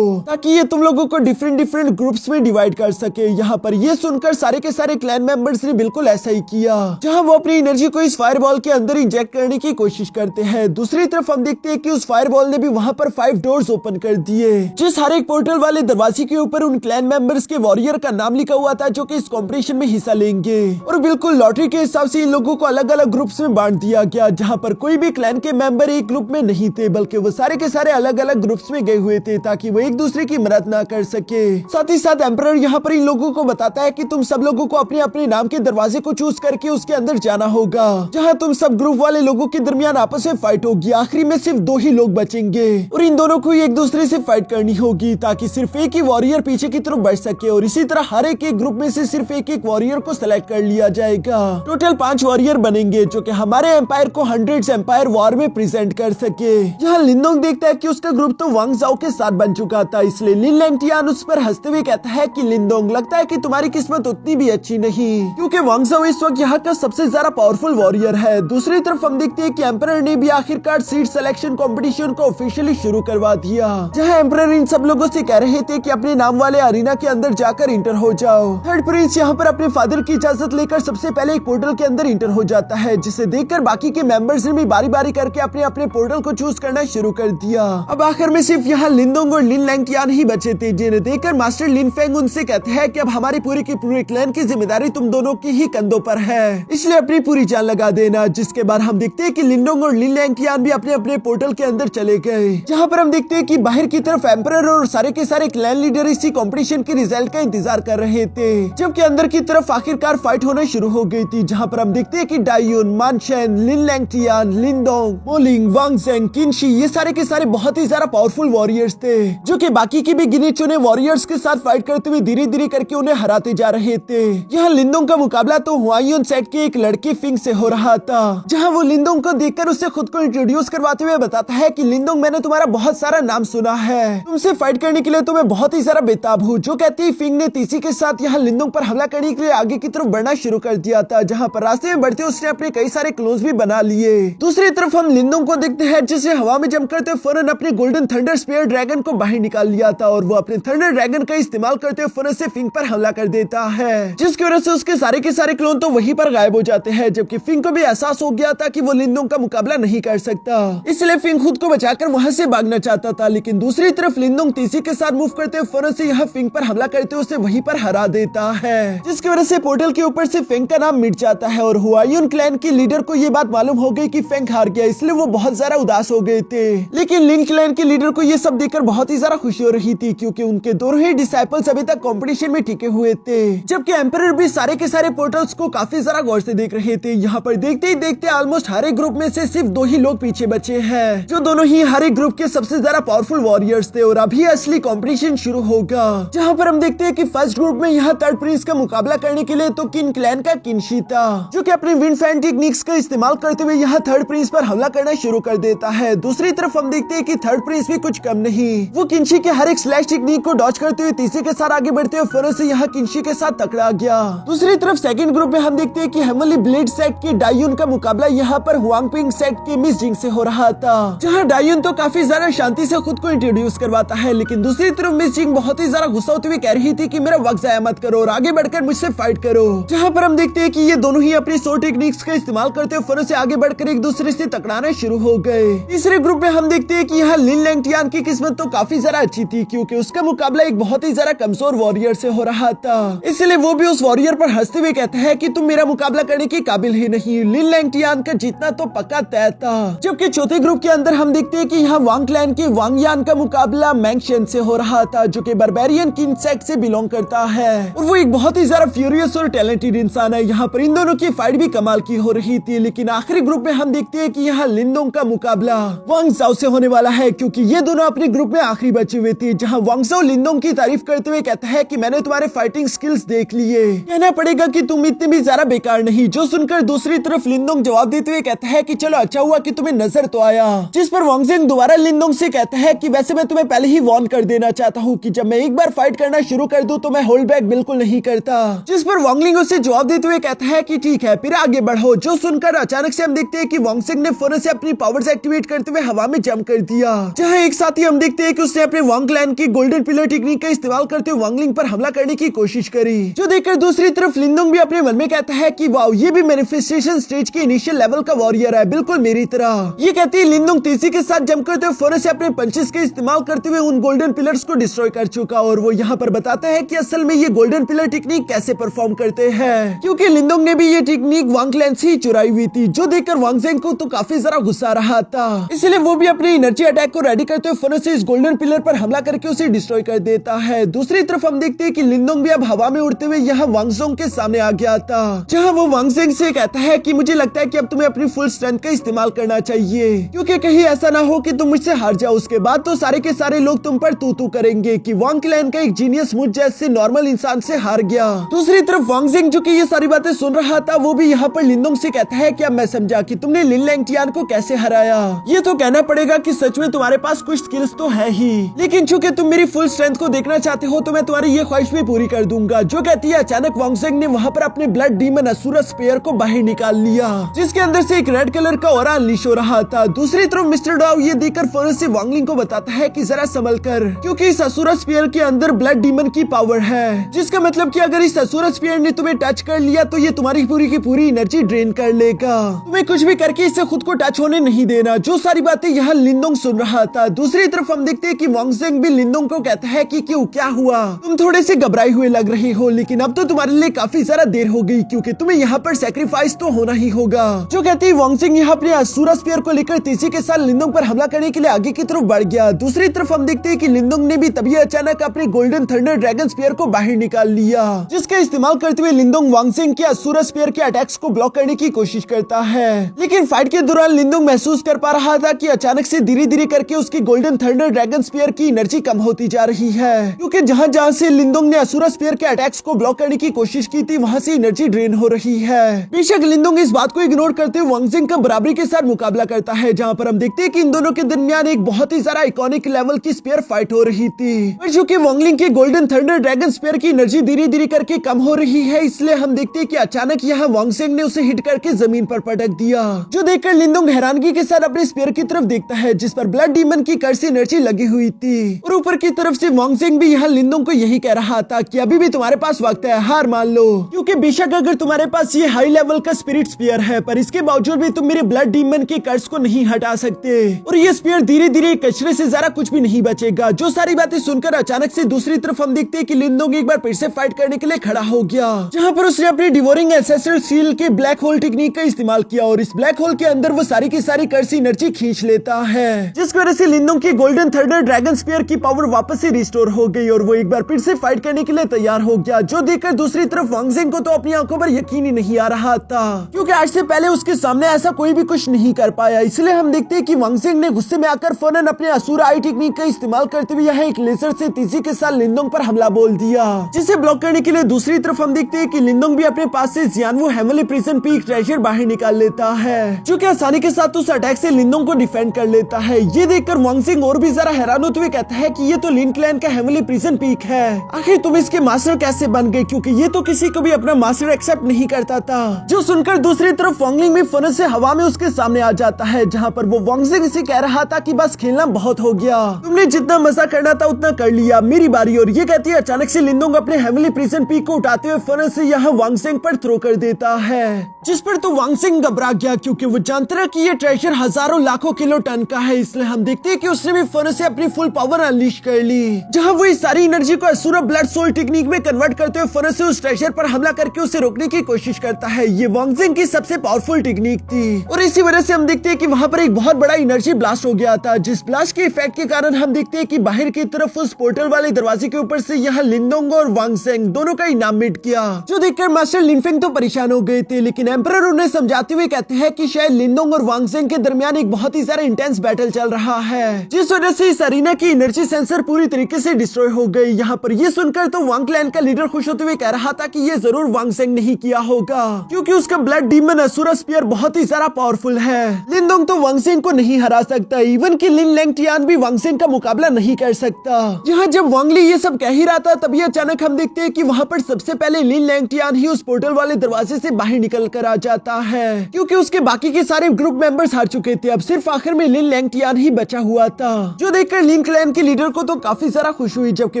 ताकि ये तुम लोगों को डिफरेंट डिफरेंट ग्रुप्स में डिवाइड कर सके। यहाँ पर ये सुनकर सारे के सारे क्लैन मेंबर्स ने बिल्कुल ऐसा ही किया, जहाँ वो अपनी एनर्जी को इस फायरबॉल के अंदर इंजेक्ट करने की कोशिश करते हैं। दूसरी तरफ हम देखते हैं कि उस फायरबॉल ने भी वहाँ पर 5 डोर्स ओपन कर दिए, जिस हर एक पोर्टल वाले दरवाजे के ऊपर उन क्लैन मेंबर्स के वॉरियर का नाम लिखा हुआ था, जो कि इस कॉम्पिटिशन में हिस्सा लेंगे। और बिल्कुल लॉटरी के हिसाब से इन लोगों को अलग अलग ग्रुप्स में बांट दिया गया, जहाँ पर कोई भी क्लैन के मेंबर एक ग्रुप में नहीं थे, बल्कि वो सारे के सारे अलग अलग ग्रुप्स में गए हुए थे, ताकि वो एक दूसरे की मदद ना कर सके। साथ ही साथ एम्परर यहाँ पर इन लोगों को बताता है कि तुम सब लोगों को अपने अपने नाम के दरवाजे को चूज करके उसके अंदर जाना होगा, जहाँ तुम सब ग्रुप वाले लोगों के दरमियान आपस में फाइट होगी। आखिरी में सिर्फ 2 ही लोग बचेंगे और इन दोनों को एक दूसरे से फाइट करनी होगी, ताकि सिर्फ एक ही वॉरियर पीछे की तरफ बढ़ सके। और इसी तरह हर एक ग्रुप में से सिर्फ एक एक वॉरियर को सिलेक्ट कर लिया जाएगा। टोटल 5 वॉरियर बनेंगे, जो कि हमारे एम्पायर को हंड्रेड्स एम्पायर वॉर में प्रेजेंट कर सके। यहाँ लिनडोंग देखता है कि उसका ग्रुप तो वांग जाओ के साथ बन चुका था, इसलिए लिन लैंगटियान उस पर हंसते हुए कहता है कि लिनडोंग, लगता है कि तुम्हारी किस्मत उतनी भी अच्छी नहीं, क्योंकि वांग जाओ इस वक्त यहाँ का सबसे ज्यादा पावरफुल वॉरियर है। दूसरी तरफ हम देखते हैं कि एम्परर ने भी आखिरकार सीट सिलेक्शन कंपटीशन को ऑफिशियली शुरू करवा दिया, जहाँ एम्परर इन सब लोगों से कह रहे थे कि अपने नाम वाले अरीना के अंदर जाकर इंटर हो जाओ। थर्ड प्रिंस यहाँ पर अपने फादर की इजाजत लेकर सबसे पहले एक पोर्टल के अंदर इंटर हो जाता है, जिसे देखकर बाकी के मेंबर्स ने भी बारी बारी करके अपने अपने पोर्टल को चूज करना शुरू कर दिया। अब आखिर में सिर्फ यहाँ लिनडोंग और लिन लैंगटियान ही बचे थे, जिन्हें देखकर मास्टर लिन फेंग उनसे कहते हैं कि अब हमारी पूरी की पूरी क्लैन की जिम्मेदारी तुम दोनों की ही कंधों पर है, इसलिए अपनी पूरी जान लगा देना। जिसके बाद हम देखते हैं कि लिनडोंग और लिन लैंगटियान भी अपने अपने पोर्टल के अंदर चले गए, जहाँ पर हम देखते हैं कि बाहर की तरफ एम्परर और सारे के सारे क्लैन लीडर इसी कंपटीशन के रिजल्ट का इंतजार कर रहे थे, जबकि अंदर की तरफ आखिरकार फाइट होना शुरू हो गई थी, जहाँ पर हम देखते हैं कि डायुन, मानशेन, लिन लैंगटियान, लिनडोंग, मोलिंग, वांग जेंग, किनशी, ये सारे के सारे बहुत ही ज्यादा पावरफुल वॉरियर्स थे, जो कि बाकी के भी गिने चुने वॉरियर्स के साथ फाइट करते हुए धीरे धीरे करके उन्हें हराते जा रहे थे। यहाँ लिनडोंग का मुकाबला तो हुआयुन सेट के एक लड़के फिंग से हो रहा था, जहाँ वो लिनडोंग को देखकर उससे खुद को इंट्रोड्यूस करवाते हुए बताता है कि लिनडोंग, मैंने तुम्हारा बहुत सारा नाम सुना है, तुमसे फाइट करने के लिए तो मैं बहुत ही सारा बेताब हूँ। जो कहती है फिंग ने तीसी के साथ यहाँ लिनडोंग पर हमला करने के लिए आगे की तरफ बढ़ना शुरू कर दिया था, जहाँ पर रास्ते में बढ़ते उसने अपने कई सारे क्लोज भी बना लिए। दूसरी तरफ हम लिनडोंग को देखते हैं, जिसे हवा में जम करते फौरन अपने गोल्डन थंडर स्पीयर ड्रैगन को बाहर निकाल लिया था, और वो अपने थंडर ड्रैगन का इस्तेमाल करते हुए फौरन से फिंग पर हमला कर देता है, जिसकी वजह से उसके सारे के सारे क्लोन तो वहीं पर गायब हो जाते हैं। जबकि फिंग को भी एहसास हो गया था कि वो लिनडोंग का मुकाबला नहीं कर सकता, इसलिए फिंग खुद को बचाकर वहां से भागना चाहता था। लेकिन दूसरी तरफ लिनडोंग तीसी के साथ मूव करते हुए फौरन से यहाँ फिंग पर हमला करते हुए उसे वहीं पर हरा देता है, जिसकी वजह से पोर्टल के ऊपर से फिंग का नाम मिट जाता है। और हुआयुन क्लैन के लीडर को ये बात मालूम हो गई कि फिंग हार गया, इसलिए वो बहुत ज्यादा उदास हो गए थे। लेकिन लिन क्लैन के लीडर को ये सब देखकर बहुत बहुत ही ज्यादा खुशी हो रही थी क्योंकि उनके दोनों ही डिसाइपल्स अभी तक कंपटीशन में टिके हुए थे, जबकि एम्परर भी सारे के सारे पोर्टल्स को काफी ज्यादा गौर से देख रहे थे। यहाँ पर देखते ही देखते ऑलमोस्ट हर एक ग्रुप में से सिर्फ 2 ही लोग पीछे बचे हैं, जो दोनों ही हर एक ग्रुप के सबसे ज्यादा पावरफुल वॉरियर्स थे। और अभी असली कंपटीशन शुरू होगा, जहाँ पर हम देखते हैं कि फर्स्ट ग्रुप में यहाँ थर्ड प्रिंस का मुकाबला करने के लिए तो किन क्लैन का किनशी था, जो कि अपने विंड फैन टेक्निक्स का इस्तेमाल करते हुए यहाँ थर्ड प्रिंस पर हमला करना शुरू कर देता है। दूसरी तरफ हम देखते हैं कि थर्ड प्रिंस भी कुछ कम नहीं, वो किनशी के हर एक स्लैश टेक्निक को डॉज करते हुए तीसरे के साथ आगे बढ़ते हुए फिर से यहाँ किनशी के साथ टकरा गया। दूसरी तरफ सेकंड ग्रुप में हम देखते हैं कि हेवनली ब्लेड सेक्ट के डायुन का मुकाबला यहाँ पर हुआंगपिंग सेक्ट के मिस जिंग से हो रहा था, जहाँ डायुन तो काफी ज्यादा शांति से खुद को इंट्रोड्यूस करवाता है, लेकिन दूसरी तरफ मिस जिंग बहुत ही ज्यादा गुस्सा होते हुए कह रही थी कि मेरा वक्त जाया मत करो और आगे बढ़कर मुझसे फाइट करो। जहाँ पर हम देखते हैं कि ये दोनों ही अपनी सो टेक्निक्स का इस्तेमाल करते हुए फिर से आगे बढ़कर एक दूसरे से टकराना शुरू हो गए। तीसरे ग्रुप में हम देखते हैं कि यहाँ लिन लैंगटियान की किस्मत तो काफी ज्यादा अच्छी थी क्योंकि उसका मुकाबला एक बहुत ही ज्यादा कमजोर वॉरियर से हो रहा था, इसलिए वो भी उस वॉरियर पर हंसते हुए कहता है कि तुम मेरा मुकाबला करने के काबिल ही नहीं। लिन लैंगटियान का जीतना तो पक्का तय था। जबकि चौथे ग्रुप के अंदर हम देखते हैं कि यहाँ वांग क्लैन के वांग यान का मुकाबला मैंगशन से हो रहा था, जो कि बारबेरियन किंग सेक्ट से बिलोंग करता है और वो एक बहुत ही ज्यादा फ्यूरियस और टैलेंटेड इंसान है। यहाँ पर इन दोनों की फाइट भी कमाल की हो रही थी, लेकिन आखिरी ग्रुप में हम देखते हैं कि यहाँ लिंदोंग का मुकाबला वांग जाओ से होने वाला है क्योंकि ये दोनों अपने ग्रुप में आखिरी बचे हुए थे। जहाँ वांग जाओ लिंदोंग की तारीफ करते हुए कहता है कि मैंने तुम्हारे फाइटिंग स्किल्स देख लिए, कहना पड़ेगा कि तुम इतने भी ज्यादा बेकार नहीं। जो सुनकर दूसरी तरफ लिंदोंग जवाब देते हुए कहता है कि चलो अच्छा हुआ कि तुम्हें नजर तो आया, जिस पर वांगजिंग दोबारा लिंदोंग से कहता है कि वैसे मैं तुम्हें पहले ही वार्न कर देना चाहता हूँ कि जब मैं एक बार फाइट करना शुरू कर दूं तो मैं होल्ड बैक बिल्कुल नहीं करता, जिस पर वांगलिंग उसे जवाब देते हुए कहता है कि ठीक है फिर आगे बढ़ो। जो सुनकर अचानक से हम देखते हैं कि वांगसिंग ने फौरन से अपनी पावर्स एक्टिवेट करते हुए हवा में जंप कर दिया, जहां एक साथ ही हम देखते हैं कि उसने अपने वांग क्लैन की गोल्डन पिलर टेक्निक का इस्तेमाल करते हुए वांगलिंग पर हमला करने की कोशिश करी, जो देखकर दूसरी तरफ लिंदोंग भी अपने मन में कहता है कि वाओ ये भी मैनिफेस्टेशन स्टेज के इनिशियल लेवल का वॉरियर है, बिल्कुल मेरी तरह। ये कहती है लिंदोंग तेजी के साथ जंप करते हुए फौरन से अपने पंचेस के इस्तेमाल करते हुए उन गोल्डन पिलर्स को डिस्ट्रॉय कर चुका, और वो यहाँ पर बताता है कि असल में ये गोल्डन पिलर टेक्निक कैसे परफॉर्म करते हैं, क्योंकि लिंदोंग ने भी ये टेक्निक वांग क्लैन से ही चुराई हुई थी, जो देखकर वांगजेंग को तो काफी ज्यादा गुस्सा रहा था। इसलिए वो भी अपनी एनर्जी अटैक को रेडी करते हुए फौरन से इस गोल्डन पिलर पर हमला करके उसे डिस्ट्रॉय कर देता है। दूसरी तरफ हम देखते हैं कि लिंदोंग भी अब हवा में उड़ते हुए यहाँ वांगजोंग के सामने आ गया था, जहाँ वो वांगजेंग से कहता है कि मुझे लगता है कि अब तुम्हें अपनी फुल स्ट्रेंथ का इस्तेमाल करना चाहिए, क्योंकि कहीं ऐसा ना हो कि तुम मुझसे हार जाओ, उसके बाद तो सारे के सारे लोग तुम पर तू करेंगे कि वांग क्लैन का एक जीनियस मुझ जैसे नॉर्मल इंसान से हार गया। दूसरी तरफ वांगजिंग जो कि ये सारी बातें सुन रहा था, वो भी यहाँ पर लिंदोंग से कहता है कि अब मैं समझा कि तुमने लिन लैंगटियान को कैसे हराया। ये तो कहना पड़ेगा कि सच में तुम्हारे पास कुछ स्किल्स तो है ही, लेकिन चूंकि तुम मेरी फुल स्ट्रेंथ को देखना चाहते हो तो मैं तुम्हारी ये ख्वाहिश भी पूरी कर दूंगा। जो कहती है अचानक वांगजिंग ने वहाँ पर अपने ब्लड डीमन असुरा स्पेयर को बाहर निकाल लिया, जिसके अंदर से एक रेड कलर का ऑरा अनलीश हो रहा था। दूसरी तरफ मिस्टर डाओ ये देखकर फौरन से वांगलिंग को बताता है कि जरा संभल कर, क्योंकि इस असुरा स्पेयर के अंदर ब्लड डीमन की पावर है, जिसका मतलब कि अगर इस असुरा स्पेयर ने तुम्हें टच कर लिया तो ये तुम्हारी पूरी की पूरी एनर्जी ड्रेन कर लेगा। तुम्हें कुछ भी करके इससे खुद को टच होने नहीं देना। जो सारी बातें यहाँ लिंदोंग सुन रहा था। दूसरी तरफ हम देखते हैं कि वांगजिंग भी लिंदोंग को कहता है कि क्यों क्या हुआ, तुम थोड़े से घबराए हुए लग रही हो, लेकिन अब तो तुम्हारे लिए काफी ज्यादा देर हो गई क्योंकि तुम्हें यहाँ पर सैक्रिफाइस तो होना ही होगा। जो कहती है वांगजिंग यहाँ अपने असुरा स्पेयर को लेकर तेजी के साथ लिंदोंग पर हमला करने के लिए आगे की तरफ बढ़ गया। दूसरी तरफ हम देखते हैं कि लिंदोंग ने भी तभी अचानक अपने गोल्डन थंडर ड्रैगन स्पेयर को बाहर निकाल लिया, जिसका इस्तेमाल करते हुए लिंदोंग वांगजिंग के असुरा स्पेयर के अटैक्स को ब्लॉक करने की कोशिश करता है। लेकिन फाइट के दौरान लिंदोंग महसूस कर पा रहा था कि अचानक से धीरे धीरे करके उसकी गोल्डन थंडर ड्रैगन स्पेयर की एनर्जी कम होती जा रही है, क्योंकि जहां जहां से लिंदोंग ने असुरा स्पेयर के अटैक्स को ब्लॉक करने की कोशिश की थी वहां से एनर्जी ड्रेन हो रही है। बेशक लिंदोंग इस बात को इग्नोर करते हुए वांगजिंग का बराबरी के साथ मुकाबला करता है, जहां पर हम देखते हैं कि इन दोनों के दरमियान एक बहुत ही ज्यादा आइकॉनिक लेवल की स्पेयर फाइट हो रही थी। और चूंकि वांगलिंग के गोल्डन थंडर ड्रैगन स्पेयर की एनर्जी धीरे धीरे करके कम हो रही है, इसलिए हम देखते हैं कि अचानक यहाँ वांगजिंग ने उसे हिट करके जमीन पर पटक दिया, जो देखकर लिंदोंग हैरानगी के साथ अपने स्पेयर की तरफ देखता है, जिस पर ब्लड डीमन की कर्स एनर्जी लगी हुई थी। और ऊपर की तरफ से वांगजिंग भी यहाँ लिंदोंग को यही कह रहा था कि अभी भी तुम्हारे पास वक्त है, हार मान लो, क्योंकि बेशक अगर तुम्हारे पास ये हाई लेवल का स्पिरिट स्पेयर है, पर इसके बावजूद भी तुम मेरे ब्लड डीमन के कर्स को नहीं हटा सकते, और ये स्पेयर धीरे धीरे कचरे से जरा कुछ भी नहीं बचेगा। जो सारी बातें सुनकर अचानक से दूसरी तरफ हम देखते हैं कि लिंदोंग एक बार फिर से फाइट करने के लिए खड़ा हो गया, जहाँ पर उसने अपनी डिवोरिंग एंसेस्ट्रल सील के ब्लैक होल टेक्निक का इस्तेमाल किया, और इस ब्लैक होल के अंदर वो सारी की सारी कर्स एनर्जी खींच लेता है, जिस वजह से लिंदोंग की गोल्डन थंडर अंदर ड्रैगन स्पीयर की पावर वापस से रिस्टोर हो गई और वो एक बार फिर से फाइट करने के लिए तैयार हो गया, जो देखकर दूसरी तरफ वांग जिंग को तो अपनी आंखों पर यकीन ही नहीं आ रहा था, क्योंकि आज से पहले उसके सामने ऐसा कोई भी कुछ नहीं कर पाया। इसलिए हम देखते हैं कि वांग जिंग ने गुस्से में आकर फौरन अपने असुर आई टेक्निक का इस्तेमाल करते हुए यहाँ एक लेजर से तेजी के साथ लिंदोंग पर हमला बोल दिया, जिसे ब्लॉक करने के लिए दूसरी तरफ हम देखते हैं कि लिंदोंग भी अपने पास से जियानवू हेवनली प्रिजन पीक ट्रेजर बाहर निकाल लेता है, जो कि आसानी के साथ उस अटैक से लिंदोंग को डिफेंड कर लेता है। ये देखकर वांग जिंग और भी ज्यादा हैरान होते हुए कहता है कि ये तो लिन क्लैन का हेवनली प्रिजन पीक है, आखिर तुम इसके मास्टर कैसे बन गए, क्योंकि ये तो किसी को भी अपना मास्टर एक्सेप्ट नहीं करता था। जो सुनकर दूसरी तरफ वांग लिंग भी फौरन से हवा में उसके सामने आ जाता है, जहाँ पर वो वांग जिंग से कह रहा था कि बस खेलना बहुत हो गया, तुमने जितना मजा करना था उतना कर लिया, मेरी बारी। और ये कहती है अचानक से लिंदोंग अपने हेवनली प्रिजन पीक को उठाते हुए फौरन से यहाँ वांग जिंग पर थ्रो कर देता है, जिस पर तो वांग जिंग घबरा गया, क्योंकि वो जानता है कि ये ट्रेजर हजारों लाखों किलो टन का है। इसलिए हम देखते हैं कि उसने भी फौरन से अपनी फुल पावर अनलीश कर ली, जहां वो इस सारी एनर्जी को असुर ब्लड सोल टेक्निक में कन्वर्ट करते हुए फौरन से उस ट्रेजर पर हमला करके उसे रोकने की कोशिश करता है। ये वांग जिंग की सबसे पावरफुल टेक्निक थी और इसी वजह से हम देखते हैं कि वहां पर एक बहुत बड़ा एनर्जी ब्लास्ट हो गया था, जिस ब्लास्ट के इफेक्ट के कारण हम देखते हैं कि बाहर की तरफ उस पोर्टल वाले दरवाजे के ऊपर से यहाँ लिंदोंग और वांग जिंग दोनों का इनाम मिट गया, जो देखकर मास्टर लिनफेंग तो परेशान हो गए थे। लेकिन एम्परर उन्हें समझाते हुए कहते हैं कि शायद लिंदोंग और वांग जिंग के दरमियान एक बहुत ही ज्यादा इंटेंस बैटल चल रहा है, जिस वजह से इस अरीना की एनर्जी सेंसर पूरी तरीके से डिस्ट्रॉय हो गई। यहाँ पर ये सुनकर तो वांग क्लैन का लीडर खुश होते हुए कह रहा था कि ये जरूर वांग जिंग नहीं किया होगा, क्योंकि उसका ब्लड डीमन असुरा स्पीयर बहुत ही ज्यादा पावरफुल है। लिंदोंग तो वांग जिंग को नहीं हरा सकता, इवन कि लिन लैंगटियान भी वांग जिंग का मुकाबला नहीं कर सकता। यहाँ जब वांग ली ये सब कह ही रहा था, तभी अचानक हम देखते हैं कि वहाँ पर सबसे पहले लिन लैंगटियान ही उस पोर्टल वाले दरवाजे से बाहर निकल कर आ जाता है, क्योंकि उसके बाकी के सारे ग्रुप मेंबर्स हार चुके थे, अब सिर्फ आखिर में लिन लैंगटियान ही बचा हुआ था, जो देखकर लिन क्लैन के लीडर को तो काफी ज्यादा खुश हुई, जबकि